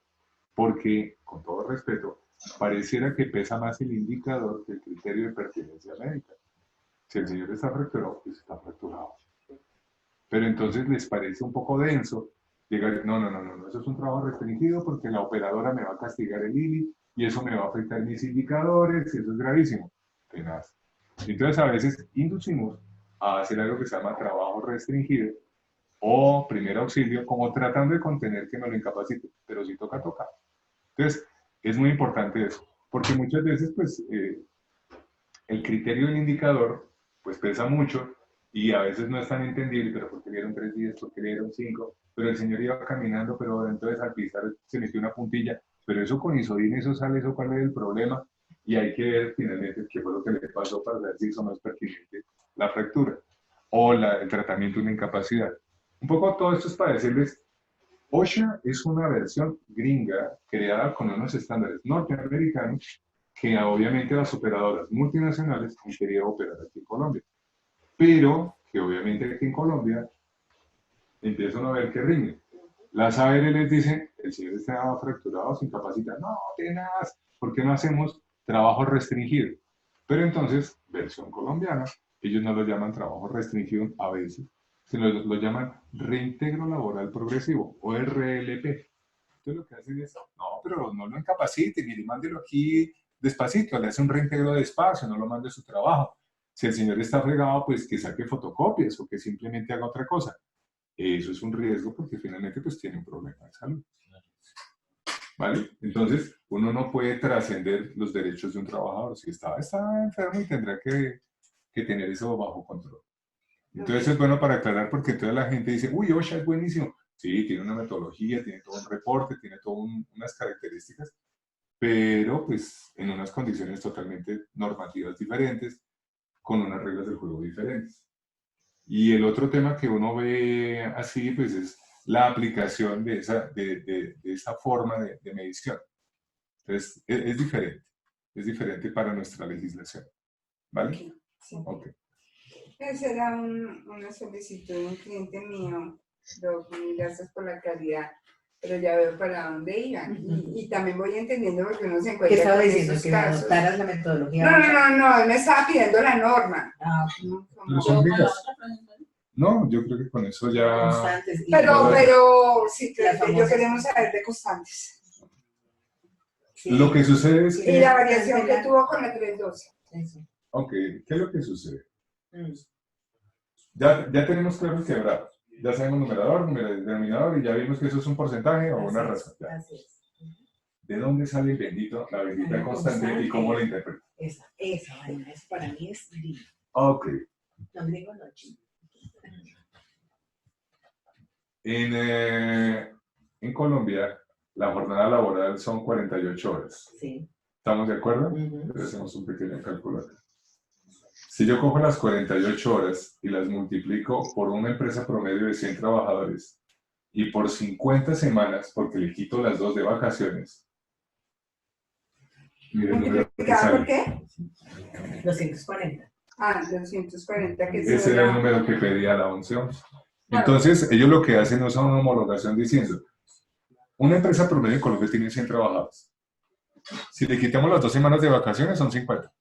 porque, con todo respeto, pareciera que pesa más el indicador que el criterio de pertinencia médica. Si el señor está fracturado, pues está fracturado. Pero entonces les parece un poco denso llegar, no, eso es un trabajo restringido porque la operadora me va a castigar el ILI y eso me va a afectar mis indicadores y eso es gravísimo. Tenaz. Entonces a veces inducimos a hacer algo que se llama trabajo restringido o primer auxilio, como tratando de contener que me lo incapacite, pero si toca, toca. Entonces es muy importante eso, porque muchas veces pues el criterio del indicador pues pesa mucho y a veces no es tan entendible, pero porque le dieron 3 días, porque le dieron 5, pero el señor iba caminando, pero entonces al pisar se metió una puntilla, pero eso con isodina, eso sale, eso cuál es el problema, y hay que ver finalmente qué fue lo que le pasó para ver si eso no es pertinente la fractura o el tratamiento de una incapacidad. Un poco todo esto es para decirles, OSHA es una versión gringa creada con unos estándares norteamericanos que obviamente las operadoras multinacionales han querido operar aquí en Colombia. Pero que obviamente aquí en Colombia empiezan a ver que riñen. Las AR les dicen, el señor está fracturado, se incapacita. No, tenaz, ¿por qué no hacemos trabajo restringido? Pero entonces, versión colombiana, ellos no lo llaman trabajo restringido a veces, sino lo llaman reintegro laboral progresivo, o RLP. Entonces lo que hacen es, no, pero no lo incapaciten, y mándelo aquí despacito, le hace un reintegro despacio, no lo mande a su trabajo. Si el señor está fregado, pues que saque fotocopias o que simplemente haga otra cosa. Eso es un riesgo porque finalmente pues tiene un problema de salud. ¿Vale? Entonces, uno no puede trascender los derechos de un trabajador. Si está enfermo y tendrá que tener eso bajo control. Entonces es bueno para aclarar porque toda la gente dice, uy, OSHA es buenísimo. Sí, tiene una metodología, tiene todo un reporte, tiene todas unas características, pero pues en unas condiciones totalmente normativas diferentes, con unas reglas del juego diferentes. Y el otro tema que uno ve así, pues es la aplicación de esa forma de medición. Entonces, es diferente para nuestra legislación. ¿Vale? Sí. Ok. Esa era una solicitud de un cliente mío, Doc, mil gracias por la calidad, pero ya veo para dónde iban. Y también voy entendiendo porque uno se ¿Qué encuentra estaba con diciendo? esos Que casos. adoptaras la metodología. No, él me estaba pidiendo la norma. ¿No son ricas? No, yo creo que con eso ya... Constantes. Pero sí, Las yo famosas. queremos saber de constantes. Sí. Lo que sucede es Y que... la variación que tuvo con la 312. Eso. Ok, ¿qué es lo que sucede? Ya tenemos claro el quebrado. Ya sabemos numerador, denominador, y ya vimos que eso es un porcentaje o una razón. Ya. Así es. ¿De dónde sale el bendito, la bendita constante y cómo la interpreto? Esa vaina, eso para mí es griego. Ok. No griego, no chino. En Colombia, la jornada laboral son 48 horas. Sí. ¿Estamos de acuerdo? Ujú. Entonces hacemos un pequeño cálculo acá. Si yo cojo las 48 horas y las multiplico por una empresa promedio de 100 trabajadores y por 50 semanas, porque le quito las 2 de vacaciones, mire el número que ¿Multiplicado por sale. qué? 240. Ah, 240, que Ese era el número que pedía la 1111. Claro. Entonces, ellos lo que hacen es una homologación diciendo, una empresa promedio en Colombia tiene 100 trabajadores. Si le quitamos las 2 semanas de vacaciones, son 50.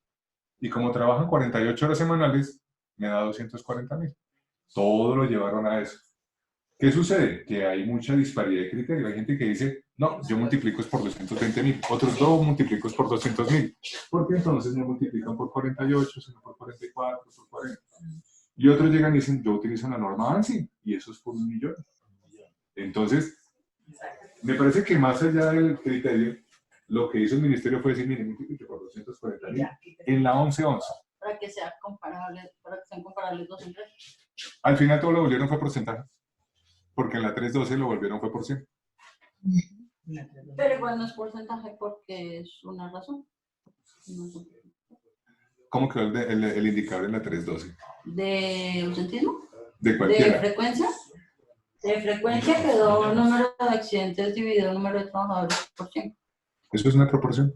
Y como trabajan 48 horas semanales, me da 240.000. Todo lo llevaron a eso. ¿Qué sucede? Que hay mucha disparidad de criterio. Hay gente que dice, no, yo multiplico es por 220.000. Otros no, multiplico es por 200.000. Porque entonces no multiplican por 48, sino por 44, por 40. Y otros llegan y dicen, yo utilizo la norma ANSI, y eso es por 1.000.000. Entonces, me parece que más allá del criterio, lo que hizo el ministerio fue decir, miren, multiplique por 240.000 en la 1111. Para que sean comparables dos empresas. Al final todo lo volvieron fue porcentaje, porque en la 312 lo volvieron fue por 100. Pero igual no es porcentaje porque es una razón. No sé. ¿Cómo quedó el indicador en la 312? ¿De ausentismo? De ¿De cualquiera. frecuencia? De frecuencia quedó el número de accidentes dividido el número de trabajadores por 100. ¿Eso es una proporción?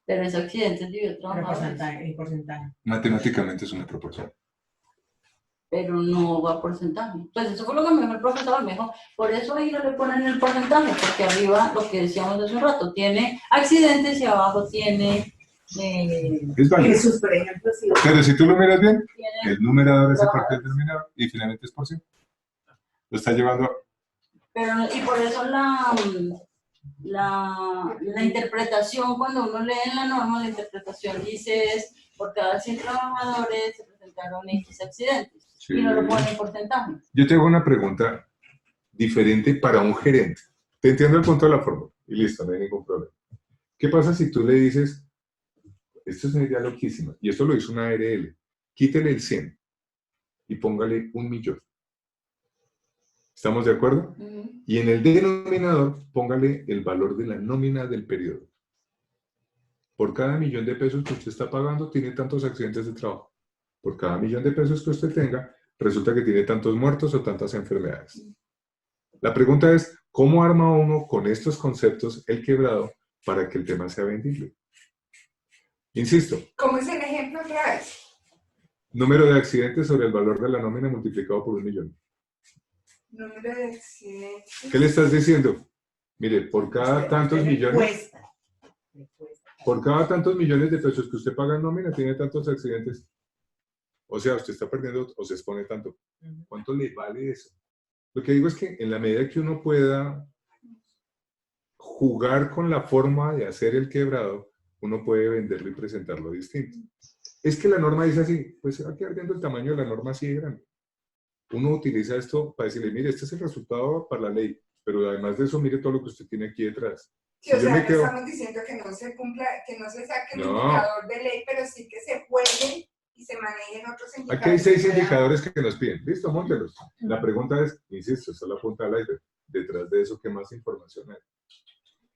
Pero es accidentes dividido trabajadores. El porcentaje. Matemáticamente es una proporción. Pero no va a porcentaje. Pues eso fue lo que me dijo el profesor, me dijo, por eso ahí no le ponen el porcentaje, porque arriba, lo que decíamos hace un rato, tiene accidentes y abajo tiene... Es válido. Jesús, por ejemplo, sí. Pero si tú lo miras bien, tiene el numerador es parte del denominador y finalmente es por 100. Lo está llevando. pero, y por eso la interpretación, cuando uno lee en la norma, la interpretación dice es, por cada 100 trabajadores se presentaron X accidentes, Sí. y no lo ponen en porcentaje. Yo te hago una pregunta diferente para un gerente. Te entiendo el punto de la fórmula y listo, no hay ningún problema. ¿Qué pasa si tú le dices, esto es una idea loquísima, y esto lo hizo una ARL, quítele el 100 y póngale 1.000.000? ¿Estamos de acuerdo? Ujú. Y en el denominador, póngale el valor de la nómina del periodo. Por cada 1.000.000 de pesos que usted está pagando, tiene tantos accidentes de trabajo. Por cada 1.000.000 de pesos que usted tenga, resulta que tiene tantos muertos o tantas enfermedades. La pregunta es, ¿cómo arma uno con estos conceptos el quebrado para que el tema sea vendible? Insisto, ¿Cómo es el ejemplo otra vez? número de accidentes sobre el valor de la nómina multiplicado por 1.000.000. Número de accidentes. ¿Qué le estás diciendo? Mire, por cada tantos millones... Le cuesta. Por cada tantos millones de pesos que usted paga en nómina, tiene tantos accidentes. O sea, usted está perdiendo o se expone tanto. ¿Cuánto le vale eso? Lo que digo es que en la medida que uno pueda jugar con la forma de hacer el quebrado, uno puede venderlo y presentarlo distinto. Es que la norma dice así, pues se va a quedar viendo el tamaño de la norma así de grande. Uno utiliza esto para decirle, mire, este es el resultado para la ley, pero además de eso, mire todo lo que usted tiene aquí detrás. Sí, o Yo sea, me no quedo- estamos diciendo que no se cumpla, que no se saque el No. indicador de ley, pero sí que se juegue y se manejen otros indicadores. Aquí hay 6 que puedan- indicadores que nos piden. Listo, móntelos. La pregunta es, insisto, esa es la punta del iceberg. Detrás de eso, ¿qué más información hay?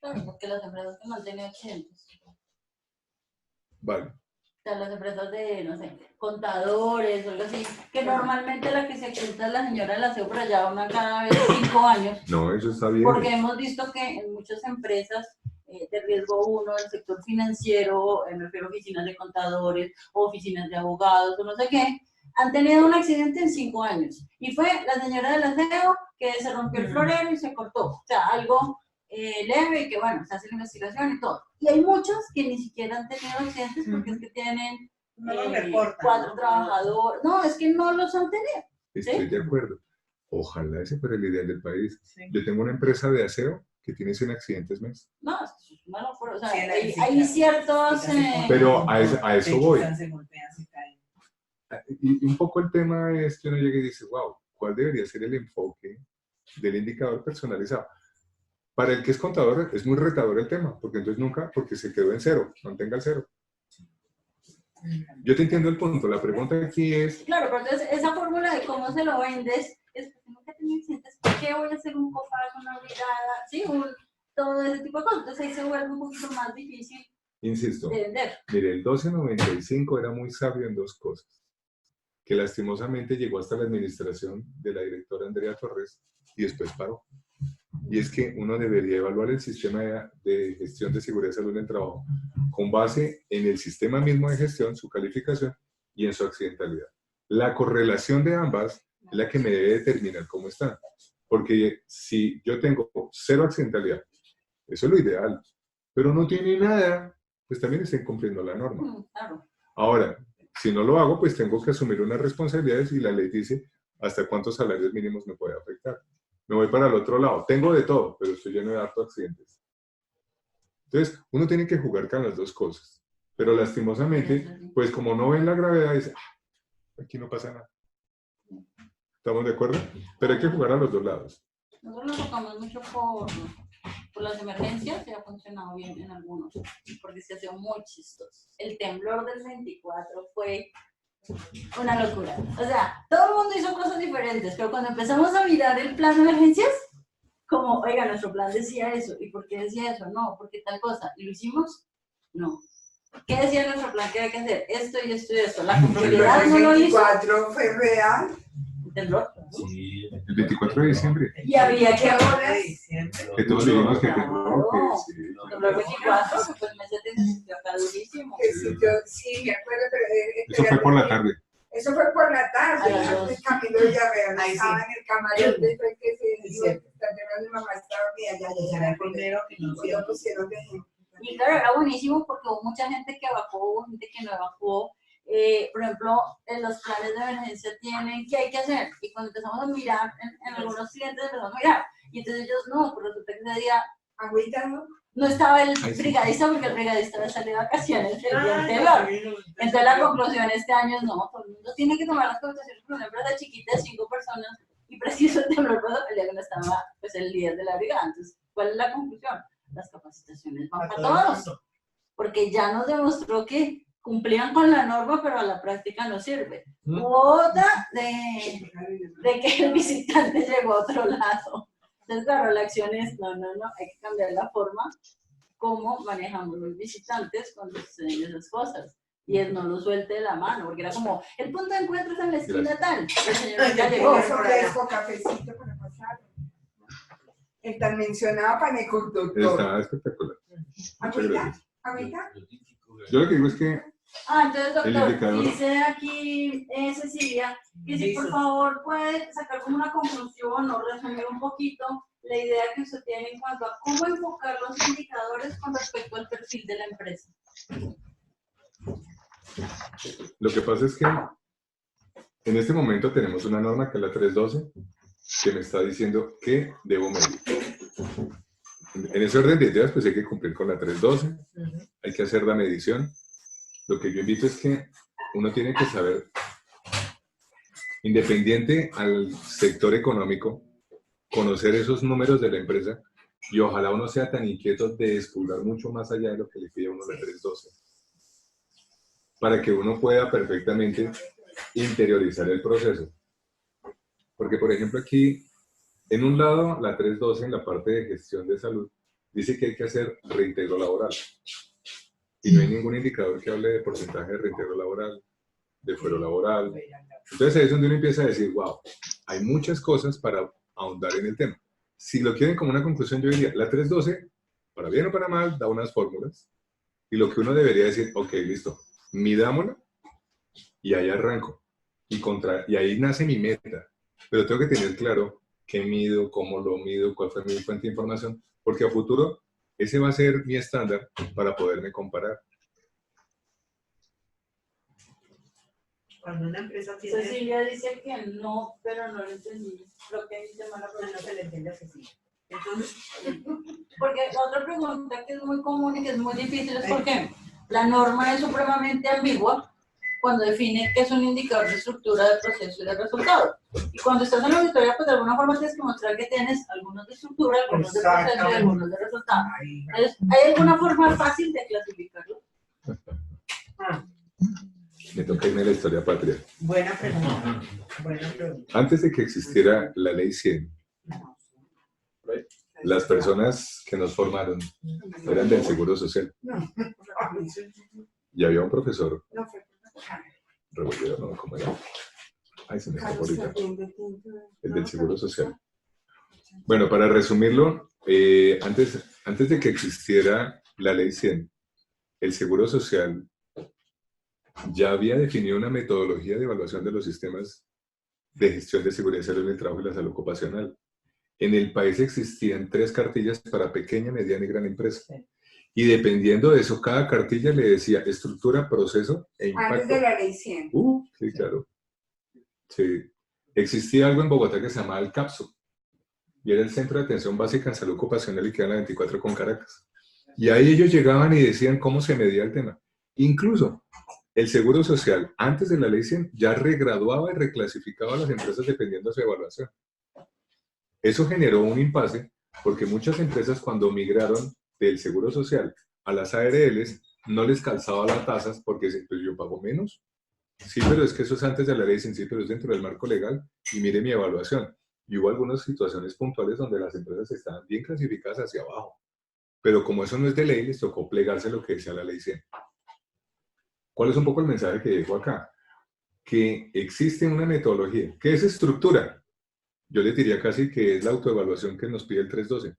Claro, porque las empresas que no han tenido accidentes, Vale. o sea, las empresas de, no sé, contadores o algo así, que normalmente la que se acredita es la señora de la aseo, pero ya una cada vez 5 años, No, eso está bien. porque hemos visto que en muchas empresas de riesgo 1, del sector financiero, me refiero a oficinas de contadores, o oficinas de abogados, o no sé qué, han tenido un accidente en 5 años. Y fue la señora del aseo que se rompió el florero y se cortó. O sea, algo leve y que, bueno, se hace la investigación y todo. Y hay muchos que ni siquiera han tenido accidentes porque es que tienen No lo reportan, 4 ¿no? trabajadores. No, es que no los han tenido. Estoy de acuerdo. Ojalá ese fuera el ideal del país. Sí. Yo tengo una empresa de aseo que tiene 100 accidentes mes. No, es que es una locura. O sea, Sí, hay claro. ciertos... Sí, Pero a eso voy. Se golpean, se caen. Y un poco el tema es que uno llega y dice, wow, ¿cuál debería ser el enfoque del indicador personalizado? Para el que es contador es muy retador el tema, porque entonces nunca, porque se quedó en cero, mantenga el cero. Yo te entiendo el punto, la pregunta aquí es... Claro, pero entonces esa fórmula de cómo se lo vendes es que tengo que tener clientes, ¿por qué voy a hacer un copago, una brigada? Sí, todo ese tipo de cosas. Entonces ahí se vuelve un poquito más difícil Insisto, de vender. mire, el 1295 era muy sabio en dos cosas, que lastimosamente llegó hasta la administración de la directora Andrea Torres y después paró. Y es que uno debería evaluar el sistema de gestión de seguridad y salud en el trabajo con base en el sistema mismo de gestión, su calificación y en su accidentalidad. La correlación de ambas es la que me debe determinar cómo están. Porque si yo tengo cero accidentalidad, eso es lo ideal, pero no tiene nada, pues también está incumpliendo la norma. Claro. Ahora, si no lo hago, pues tengo que asumir unas responsabilidades y la ley dice hasta cuántos salarios mínimos me puede afectar. Me voy para el otro lado. Tengo de todo, pero estoy lleno de hartos accidentes. Entonces, uno tiene que jugar con las dos cosas. Pero lastimosamente, pues como no ven la gravedad, dice, aquí no pasa nada. ¿Estamos de acuerdo? Pero hay que jugar a los dos lados. Nosotros nos tocamos mucho por las emergencias y ha funcionado bien en algunos, porque se ha sido muy chistoso. El temblor del 24 fue una locura. O sea, todo el mundo hizo cosas diferentes, pero cuando empezamos a mirar el plan de emergencias, como, oiga, nuestro plan decía eso, ¿y por qué decía eso? No, porque tal cosa. ¿Y lo hicimos? No. ¿Qué decía nuestro plan que había que hacer? Esto y esto y esto. La comunidad no lo hizo. El 24 fue real. Temblor. Sí, El 24 de diciembre. Y había que ahora. Que todos dijimos que Claro. sí. Temblor 24, pues meses de sintió acá durísimo. Que sí, yo sí me acuerdo, pero... Eso fue por la tarde. Eso fue por la tarde. A las Antes Camilo Villarreal Ay, sí. estaba en el camarote, Sí. fue que se Es dijo, cierto. mi mamá estaba bien, Será el primero que nos dio. lo pusieron de ejemplo. Y claro, era buenísimo porque hubo mucha gente que evacuó, hubo gente que no evacuó. Por ejemplo, en los planes de emergencia tienen, ¿qué hay que hacer? Y cuando empezamos a mirar, en algunos clientes empezamos a mirar. Y entonces ellos, no, pues resulta que ese día Agüita, ¿no? no estaba el Ay, sí. brigadista porque el brigadista había salido de vacaciones el día anterior. Entonces la conclusión este año es, no, todo el mundo tiene que tomar las precauciones con una empresa chiquita de 5 personas y preciso el temblor pasó el día que no estaba pues, el líder de la brigada. Entonces, ¿cuál es la conclusión? Las capacitaciones van para todos. Porque ya nos demostró que cumplían con la norma, pero a la práctica no sirve. Otra de que el visitante llegó a otro lado. Entonces, claro, la acción es, no, hay que cambiar la forma como manejamos los visitantes cuando suceden esas cosas. Y es no lo suelte de la mano, porque era como, el punto de encuentro es en la esquina tal. El señor ya llegó. Eso fresco, cafecito para pasar. El tan mencionado paneconductor. Está espectacular. Muchas ¿Agüita? gracias. ¿Agüita? Yo lo que digo es que Entonces, el doctor, indicador. dice aquí Cecilia que si por Listo. favor puede sacar como una conclusión o resumir un poquito la idea que usted tiene en cuanto a cómo enfocar los indicadores con respecto al perfil de la empresa. Lo que pasa es que en este momento tenemos una norma que es la 312 que me está diciendo que debo medir. En ese orden de ideas, pues hay que cumplir con la 312, hay que hacer la medición. Lo que yo invito es que uno tiene que saber, independiente al sector económico, conocer esos números de la empresa y ojalá uno sea tan inquieto de explorar mucho más allá de lo que le pide a uno la 312, para que uno pueda perfectamente interiorizar el proceso. Porque, por ejemplo, aquí, en un lado, la 312, en la parte de gestión de salud, dice que hay que hacer reintegro laboral. Y no hay ningún indicador que hable de porcentaje de reintegro laboral, de fuero laboral. Entonces ahí es donde uno empieza a decir, wow, hay muchas cosas para ahondar en el tema. Si lo quieren como una conclusión, yo diría, la 312, para bien o para mal, da unas fórmulas. Y lo que uno debería decir, ok, listo, midámoslo y ahí arranco. Y ahí nace mi meta. Pero tengo que tener claro qué mido, cómo lo mido, cuál fue mi fuente de información, porque a futuro ese va a ser mi estándar para poderme comparar. Cuando una empresa tiene... Cecilia dice que no, pero no lo entendí. Lo que dice Mara, pero No se le entiende a Cecilia. Entonces, porque la otra pregunta que es muy común y que es muy difícil es porque la norma es supremamente ambigua cuando define qué es un indicador de estructura de proceso y de resultado. Y cuando estás en la auditoría, pues de alguna forma tienes que mostrar que tienes algunos de estructura, algunos de proceso y algunos de resultado. Entonces, ¿hay alguna forma fácil de clasificarlo? Me toca irme a la historia patria. Buena pregunta. Buena pregunta. Antes de que existiera la ley 100, las personas que nos formaron eran del Seguro Social. Y había un profesor, No fue. Rebolledo, ¿no? ¿Cómo era? Ay, se me escapó Carlos ahorita. Ferrín de Tinto. El del Seguro Social. Bueno, para resumirlo, antes de que existiera la ley 100, el Seguro Social ya había definido una metodología de evaluación de los sistemas de gestión de seguridad y salud en el trabajo y la salud ocupacional. En el país existían 3 cartillas para pequeña, mediana y gran empresa. Y dependiendo de eso, cada cartilla le decía estructura, proceso e impacto. Antes de la ley 100. Sí, claro. Sí. Existía algo en Bogotá que se llamaba el CAPSO. Y era el Centro de Atención Básica en Salud Ocupacional y queda en la 24 con Caracas. Y ahí ellos llegaban y decían cómo se medía el tema. Incluso el Seguro Social, antes de la ley 100, ya regraduaba y reclasificaba a las empresas dependiendo de su evaluación. Eso generó un impasse porque muchas empresas cuando migraron del Seguro Social a las ARLs no les calzaba las tasas porque dicen, pues yo pago menos. Sí, pero es que eso es antes de la ley 100, sí, pero es dentro del marco legal y mire mi evaluación. Y hubo algunas situaciones puntuales donde las empresas estaban bien clasificadas hacia abajo. Pero como eso no es de ley, les tocó plegarse a lo que decía la ley 100. ¿Cuál es un poco el mensaje que dejo acá? Que existe una metodología. ¿Qué es estructura? Yo les diría casi que es la autoevaluación que nos pide el 312.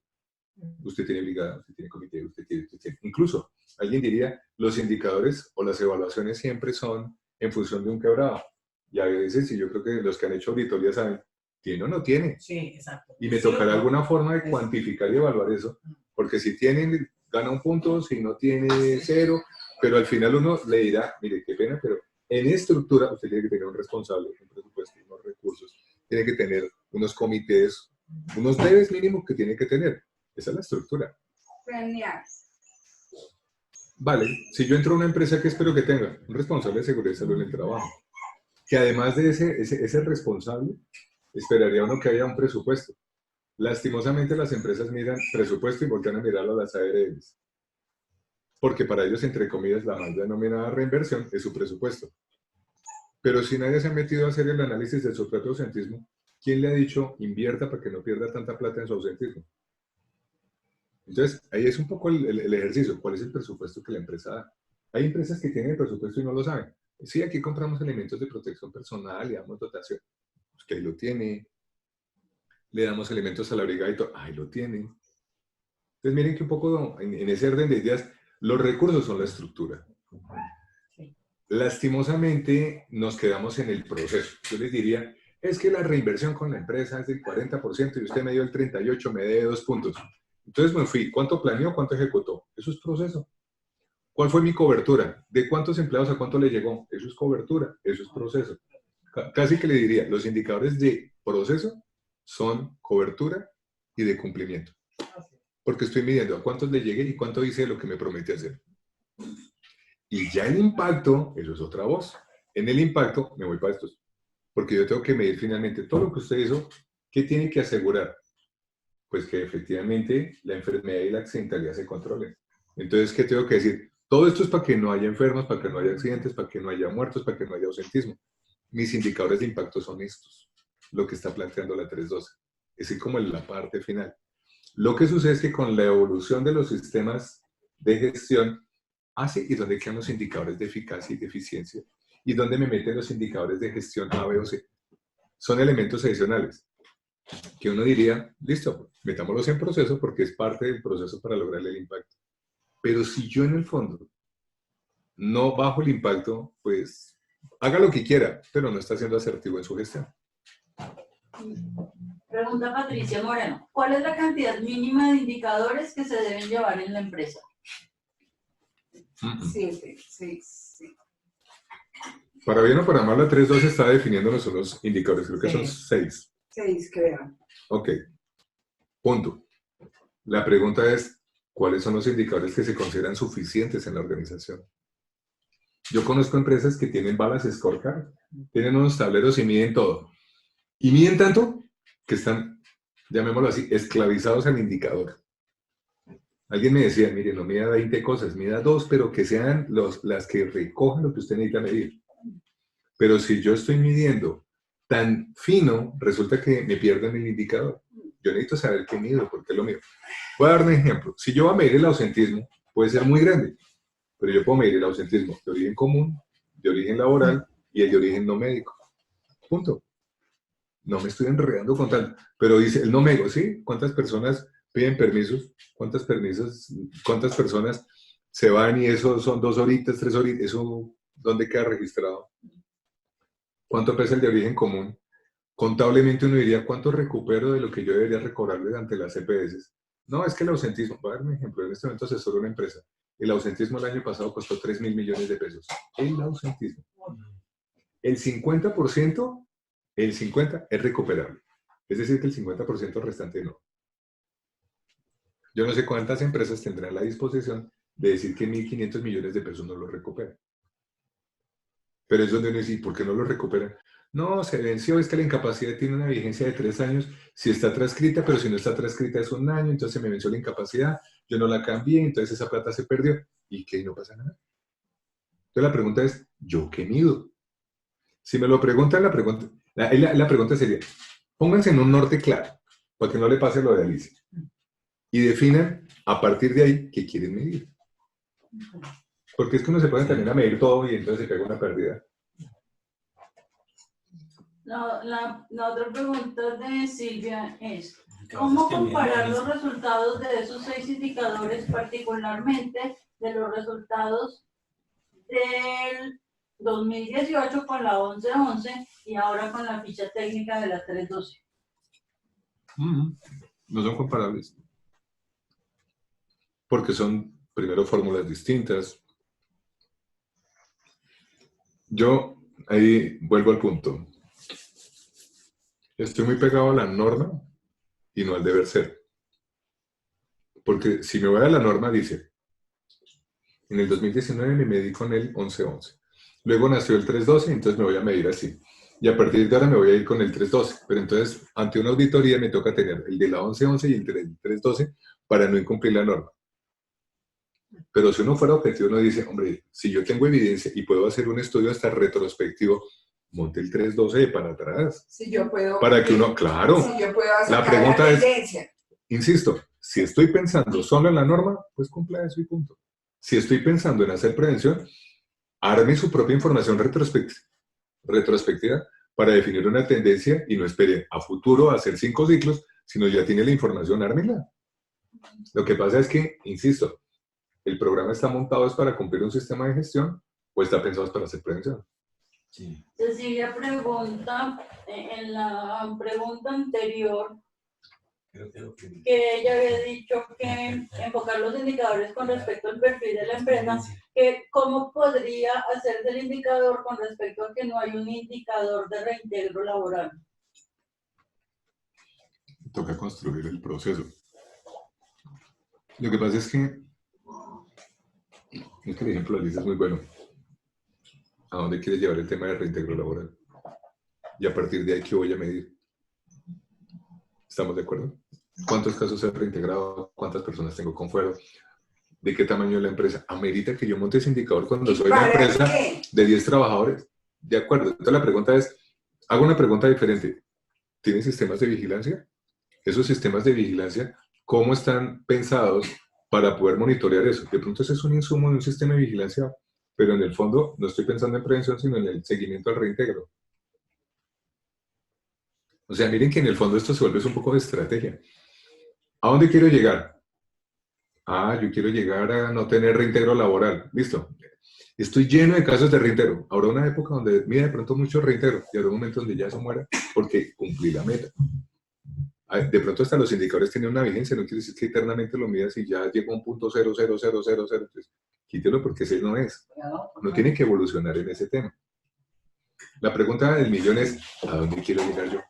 Usted tiene brigada, usted tiene comité, usted tiene. Incluso, alguien diría, los indicadores o las evaluaciones siempre son en función de un quebrado. Y a veces, y yo creo que los que han hecho auditoría saben, ¿tiene o no tiene? Sí, exacto. Y me tocará alguna forma de cuantificar y evaluar eso. Porque si tienen, gana un punto, si no tiene 0, pero al final uno le dirá, mire, qué pena, pero en estructura usted tiene que tener un responsable, un presupuesto, unos recursos, tiene que tener unos comités, unos debes mínimos que tiene que tener. Esa es la estructura. Genial. Vale, si yo entro a una empresa, ¿qué espero que tenga? Un responsable de seguridad y salud en el trabajo. Que además de ese responsable, esperaría uno que haya un presupuesto. Lastimosamente las empresas miran presupuesto y voltean a mirarlo a las ARLs. Porque para ellos, entre comillas, la mal denominada reinversión es su presupuesto. Pero si nadie se ha metido a hacer el análisis de su propio ausentismo, ¿quién le ha dicho invierta para que no pierda tanta plata en su ausentismo? Entonces, ahí es un poco el ejercicio. ¿Cuál es el presupuesto que la empresa da? Hay empresas que tienen el presupuesto y no lo saben. Sí, aquí compramos elementos de protección personal, le damos dotación. Pues que ahí lo tiene. Le damos elementos a la brigada y todo. Ahí lo tiene. Entonces, miren que un poco en ese orden de ideas, los recursos son la estructura. Lastimosamente, nos quedamos en el proceso. Yo les diría, es que la reinversión con la empresa es del 40% y usted me dio el 38%, me debe 2 puntos. Entonces me fui, ¿cuánto planeó? ¿Cuánto ejecutó? Eso es proceso. ¿Cuál fue mi cobertura? ¿De cuántos empleados a cuánto le llegó? Eso es cobertura, eso es proceso. Casi que le diría, los indicadores de proceso son cobertura y de cumplimiento. Porque estoy midiendo a cuántos le llegué y cuánto hice de lo que me prometí hacer. Y ya el impacto, eso es otra voz. En el impacto me voy para estos. Porque yo tengo que medir finalmente todo lo que usted hizo, ¿qué tiene que asegurar? Pues que efectivamente la enfermedad y la accidentalidad se controlen. Entonces, ¿qué tengo que decir? Todo esto es para que no haya enfermos, para que no haya accidentes, para que no haya muertos, para que no haya ausentismo. Mis indicadores de impacto son estos, lo que está planteando la 312. Es decir, como en la parte final. Lo que sucede es que con la evolución de los sistemas de gestión, y donde quedan los indicadores de eficacia y de eficiencia, y donde me meten los indicadores de gestión A, B o C, son elementos adicionales. Que uno diría, listo, metámoslos en proceso porque es parte del proceso para lograr el impacto. Pero si yo en el fondo no bajo el impacto, pues haga lo que quiera, pero no está siendo asertivo en su gestión. Pregunta Patricia Moreno. ¿Cuál es la cantidad mínima de indicadores que se deben llevar en la empresa? 7, 6, 7. Para bien o para mal, la 312 está definiéndonos unos indicadores, creo que son 6. 6, creo. Ok, punto. La pregunta es, ¿cuáles son los indicadores que se consideran suficientes en la organización? Yo conozco empresas que tienen balas scorecard, tienen unos tableros y miden todo. Y miden tanto que están, llamémoslo así, esclavizados al indicador. Alguien me decía, mire, no mida 20 cosas, mida 2, pero que sean las que recojan lo que usted necesita medir. Pero si yo estoy midiendo tan fino, resulta que me pierdo en el indicador. Yo necesito saber qué mido, por qué lo mido. Voy a dar un ejemplo. Si yo voy a medir el ausentismo, puede ser muy grande, pero yo puedo medir el ausentismo de origen común, de origen laboral y el de origen no médico. Punto. No me estoy enredando con tal. Pero dice el no médico, ¿sí? ¿Cuántas personas piden permisos? ¿Cuántas personas se van y eso son 2 horitas, 3 horitas? ¿Eso dónde queda registrado? ¿Cuánto pesa el de origen común? Contablemente uno diría, ¿cuánto recupero de lo que yo debería recobrarles ante las EPS? No, es que el ausentismo, voy a dar un ejemplo, en este momento asesoro una empresa. El ausentismo el año pasado costó 3.000 millones de pesos. El ausentismo. El 50%, el 50% es recuperable. Es decir, que el 50% restante no. Yo no sé cuántas empresas tendrán la disposición de decir que 1.500 millones de pesos no lo recuperan. Pero es donde uno dice, ¿por qué no lo recuperan? No, se venció, es que la incapacidad tiene una vigencia de 3 años, si está transcrita, pero si no está transcrita es 1 año, entonces me venció la incapacidad, yo no la cambié, entonces esa plata se perdió, y que no pasa nada. Entonces la pregunta es, ¿yo qué mido? Si me lo preguntan, la pregunta sería, pónganse en un norte claro, para que no le pase lo de Alicia, y definan a partir de ahí qué quieren medir. Porque es que uno se puede también a medir todo y entonces se pega una pérdida. La otra pregunta de Silvia es, ¿cómo comparar los resultados de esos 6 indicadores, particularmente de los resultados del 2018 con la 1111 y ahora con la ficha técnica de la 312? No son comparables. Porque son, primero, fórmulas distintas. Yo ahí vuelvo al punto. Estoy muy pegado a la norma y no al deber ser. Porque si me voy a la norma, dice, en el 2019 me medí con el 1111. Luego nació el 312, entonces me voy a medir así. Y a partir de ahora me voy a ir con el 312. Pero entonces, ante una auditoría me toca tener el de la 1111 y el del 312 para no incumplir la norma. Pero si uno fuera objetivo, uno dice, hombre, si yo tengo evidencia y puedo hacer un estudio hasta retrospectivo, monte el 312 para atrás. Si yo puedo. Para que uno, claro. Si yo puedo sacar La pregunta la es, tendencia. insisto, si estoy pensando solo en la norma, pues cumpla eso y punto. Si estoy pensando en hacer prevención, arme su propia información retrospectiva para definir una tendencia y no espere a futuro a hacer 5 ciclos, sino ya tiene la información, ármela. Lo que pasa es que, insisto, ¿el programa está montado es para cumplir un sistema de gestión o está pensado para hacer prevención? Sí. Cecilia pregunta, en la pregunta anterior, que ella había dicho que enfocar los indicadores con respecto al perfil de la empresa, que cómo podría hacerse el indicador con respecto a que no hay un indicador de reintegro laboral. Toca construir el proceso. Lo que pasa es que el ejemplo de Alicia es muy bueno. ¿A dónde quieres llevar el tema de reintegro laboral? Y a partir de ahí, ¿qué voy a medir? ¿Estamos de acuerdo? ¿Cuántos casos he reintegrado? ¿Cuántas personas tengo con fuero? ¿De qué tamaño es la empresa? ¿Amerita que yo monte ese indicador cuando soy una empresa de 10 trabajadores? De acuerdo. Entonces la pregunta es, hago una pregunta diferente. ¿Tienen sistemas de vigilancia? Esos sistemas de vigilancia, ¿cómo están pensados para poder monitorear eso? De pronto ese es un insumo de un sistema de vigilancia, pero en el fondo no estoy pensando en prevención, sino en el seguimiento al reintegro. O sea, miren que en el fondo esto se vuelve un poco de estrategia. ¿A dónde quiero llegar? Ah, yo quiero llegar a no tener reintegro laboral. Listo. Estoy lleno de casos de reintegro. Habrá una época donde mira de pronto mucho reintegro y habrá un momento donde ya se muera porque cumplí la meta. De pronto hasta los indicadores tienen una vigencia, no quiere decir que eternamente lo midas y ya llega a un punto 0,0000. Entonces, quítelo porque ese no es. No tiene que evolucionar en ese tema. La pregunta del millón es, ¿a dónde quiero llegar yo?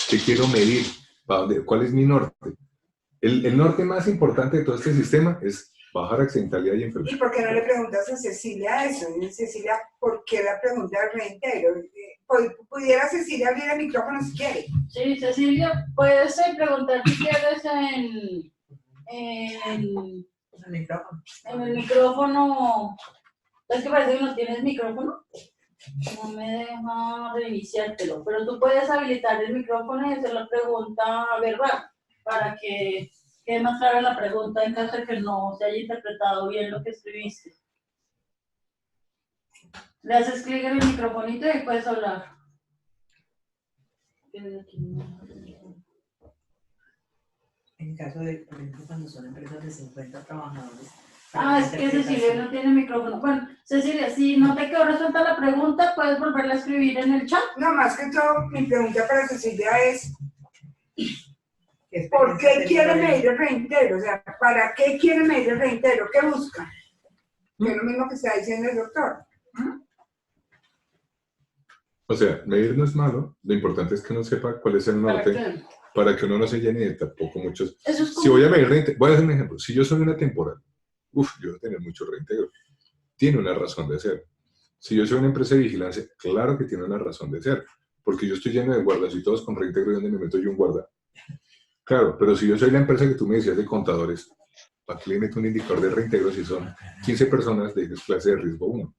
¿Qué quiero medir? ¿Cuál es mi norte? El norte más importante de todo este sistema es bajar accidentalidad y ¿Y enfermedad. por qué no le preguntas a Cecilia eso? Y Cecilia, ¿por qué la pregunta del reintegro? Pudiera Cecilia abrir el micrófono si quiere. Sí, Cecilia, puedes preguntar si quieres El micrófono. en el micrófono. Es que parece que no tienes micrófono. No me deja reiniciártelo, pero tú puedes habilitar el micrófono y hacer la pregunta verbal para que quede más clara la pregunta en caso de que no se haya interpretado bien lo que escribiste. Le haces clic en el microfonito y puedes hablar. En caso de, por ejemplo, cuando son empresas de 50 trabajadores. Ah, es que Cecilia no tiene micrófono. Bueno, Cecilia, si no te quedó resuelta la pregunta, puedes volverla a escribir en el chat. No, más que todo, mi pregunta para Cecilia es, ¿por qué quiere medir el reintegro? O sea, ¿para qué quiere medir el reintegro? ¿Qué busca? Que es lo mismo que está diciendo el doctor. O sea, medir no es malo, lo importante es que uno sepa cuál es el norte para que uno no se llene de tampoco muchos. Eso es Si voy a medir reintegro, voy a dar un ejemplo. Si yo soy una temporal, yo voy a tener mucho reintegro. Tiene una razón de ser. Si yo soy una empresa de vigilancia, claro que tiene una razón de ser. Porque yo estoy lleno de guardas y todos con reintegro y donde me meto yo un guarda. Claro, pero si yo soy la empresa que tú me decías de contadores, ¿para qué le meto un indicador de reintegro si son 15 personas de clase de riesgo 1?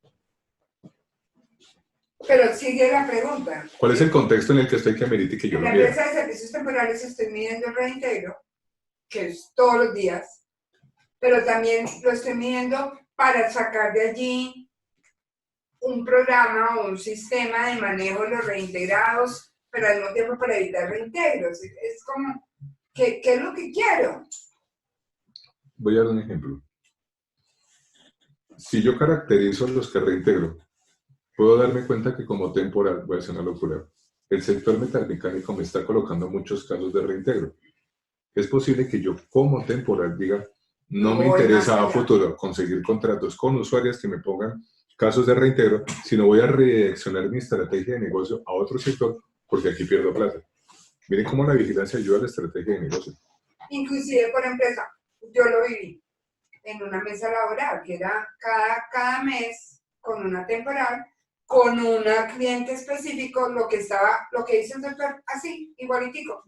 Pero sigue la pregunta. ¿Cuál es el contexto en el que estoy que amerite que yo En lo la mida? empresa de servicios temporales estoy midiendo el reintegro, que es todos los días, pero también lo estoy midiendo para sacar de allí un programa o un sistema de manejo de los reintegrados, pero al mismo tiempo para evitar reintegros. Es como, ¿qué es lo que quiero? Voy a dar un ejemplo. Si yo caracterizo los que reintegro, puedo darme cuenta que como temporal, voy a hacer una locura, el sector metalmecánico me está colocando muchos casos de reintegro. Es posible que yo como temporal diga, no me interesa a futuro conseguir contratos con usuarios que me pongan casos de reintegro, sino voy a redireccionar mi estrategia de negocio a otro sector porque aquí pierdo plata. Miren cómo la vigilancia ayuda a la estrategia de negocio. Inclusive por empresa, yo lo viví en una mesa laboral, que era cada mes con una temporal, con un cliente específico, lo que dice el doctor, así, igualitico.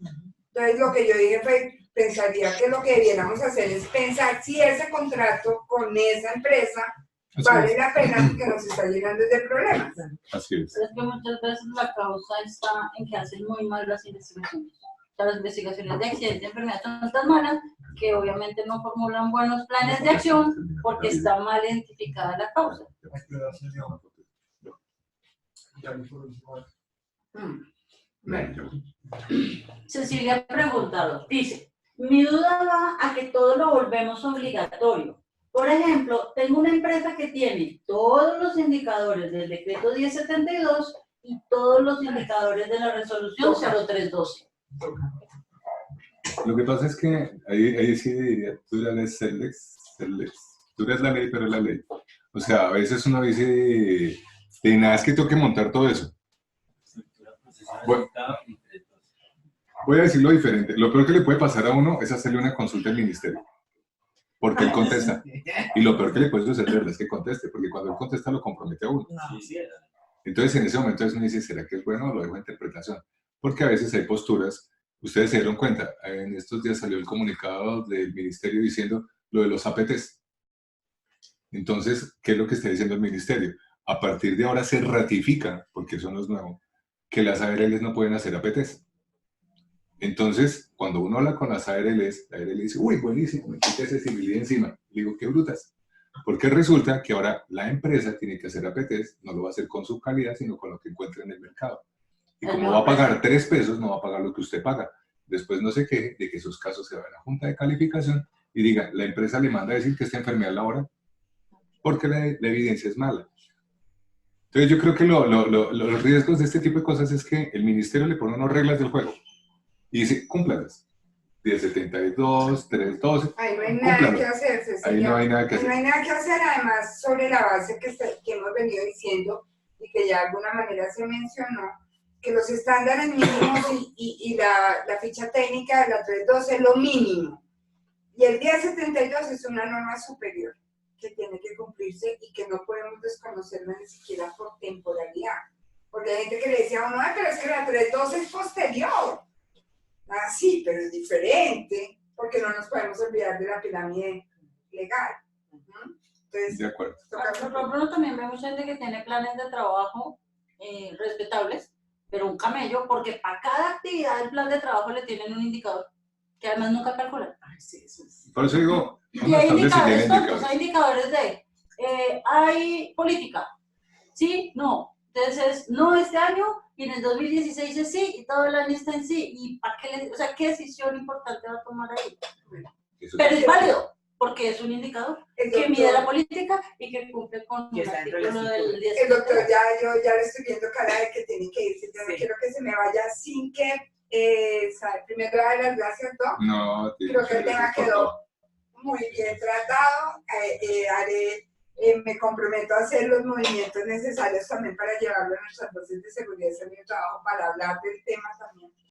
Entonces lo que yo dije fue, pensaría que lo que debiéramos hacer es pensar si ese contrato con esa empresa vale la pena, que nos está llenando de problemas. Así es. Pero es que muchas veces la causa está en que hacen muy mal las investigaciones. O sea, las investigaciones de accidentes y enfermedades son tan malas que obviamente no formulan buenos planes de acción porque está mal identificada la causa. Cecilia ha preguntado, dice, mi duda va a que todo lo volvemos obligatorio. Por ejemplo, tengo una empresa que tiene todos los indicadores del decreto 1072 y todos los indicadores de la resolución 0312. Lo que pasa es que ahí sí diría, tú eres tú eres la ley, pero es la ley. O sea, a veces uno dice, de nada es que tengo que montar todo eso. Bueno, voy a decirlo diferente. Lo peor que le puede pasar a uno es hacerle una consulta al ministerio. Porque él contesta. Y lo peor que le puede suceder es que conteste, porque cuando él contesta lo compromete a uno. Entonces, en ese momento uno dice, ¿será que es bueno o lo dejo a interpretación? Porque a veces hay posturas. Ustedes se dieron cuenta, en estos días salió el comunicado del ministerio diciendo lo de los APTs. Entonces, ¿qué es lo que está diciendo el ministerio? A partir de ahora se ratifica, porque eso no es nuevo, que las ARLs no pueden hacer APTs. Entonces, cuando uno habla con las ARLs, la ARL dice, uy, buenísimo, me quita accesibilidad encima. Le digo, qué brutas. Porque resulta que ahora la empresa tiene que hacer APTs, no lo va a hacer con su calidad, sino con lo que encuentre en el mercado. Y como va a pagar 3 pesos, no va a pagar lo que usted paga. Después no se queje de que esos casos se van a la junta de calificación y diga, la empresa le manda a decir que esta enfermedad laboral, porque la evidencia es mala. Entonces yo creo que los riesgos de este tipo de cosas es que el ministerio le pone unas reglas del juego y dice, cúmplalas. 1072, 312. Ahí no hay nada que hacer, Cecilia. Ahí no hay nada que hacer. No hay nada que hacer, además, sobre la base que hemos venido diciendo y que ya de alguna manera se mencionó, que los estándares mínimos y la ficha técnica de la 312 es lo mínimo. Y el 1072 es una norma superior que tiene que cumplirse y que no podemos desconocerla ni siquiera por temporalidad. Porque hay gente que le decía, no, pero es que la 312 es posterior. Ah, sí, pero es diferente, porque no nos podemos olvidar de la pirámide legal. Entonces, De acuerdo. toca Por ejemplo, uno también ve mucha gente que tiene planes de trabajo respetables, pero un camello, porque para cada actividad del plan de trabajo le tienen un indicador, que además nunca calculan. Ay, sí, eso es. Por eso digo, Y uno hay establece ya indicadores tontos, indicadores. hay indicadores de, hay política, sí, no. Entonces, no este año, y en el 2016 es sí, y todo el año está en sí. ¿Y para qué o sea, qué decisión importante va a tomar ahí? Eso Pero sí. es válido, porque es un indicador el que mide la doctor, política y que cumple con Que un está dentro de la artículo del estructura. 10. el doctor yo ya le estoy viendo cara de que tiene que irse. Yo no Sí. quiero que se me vaya sin que, primero dar las gracias, Doc. No, Creo que el tema gracias por quedó todo. muy bien tratado. Me comprometo a hacer los movimientos necesarios también para llevarlo a nuestras voces de seguridad y salud y trabajo para hablar del tema también.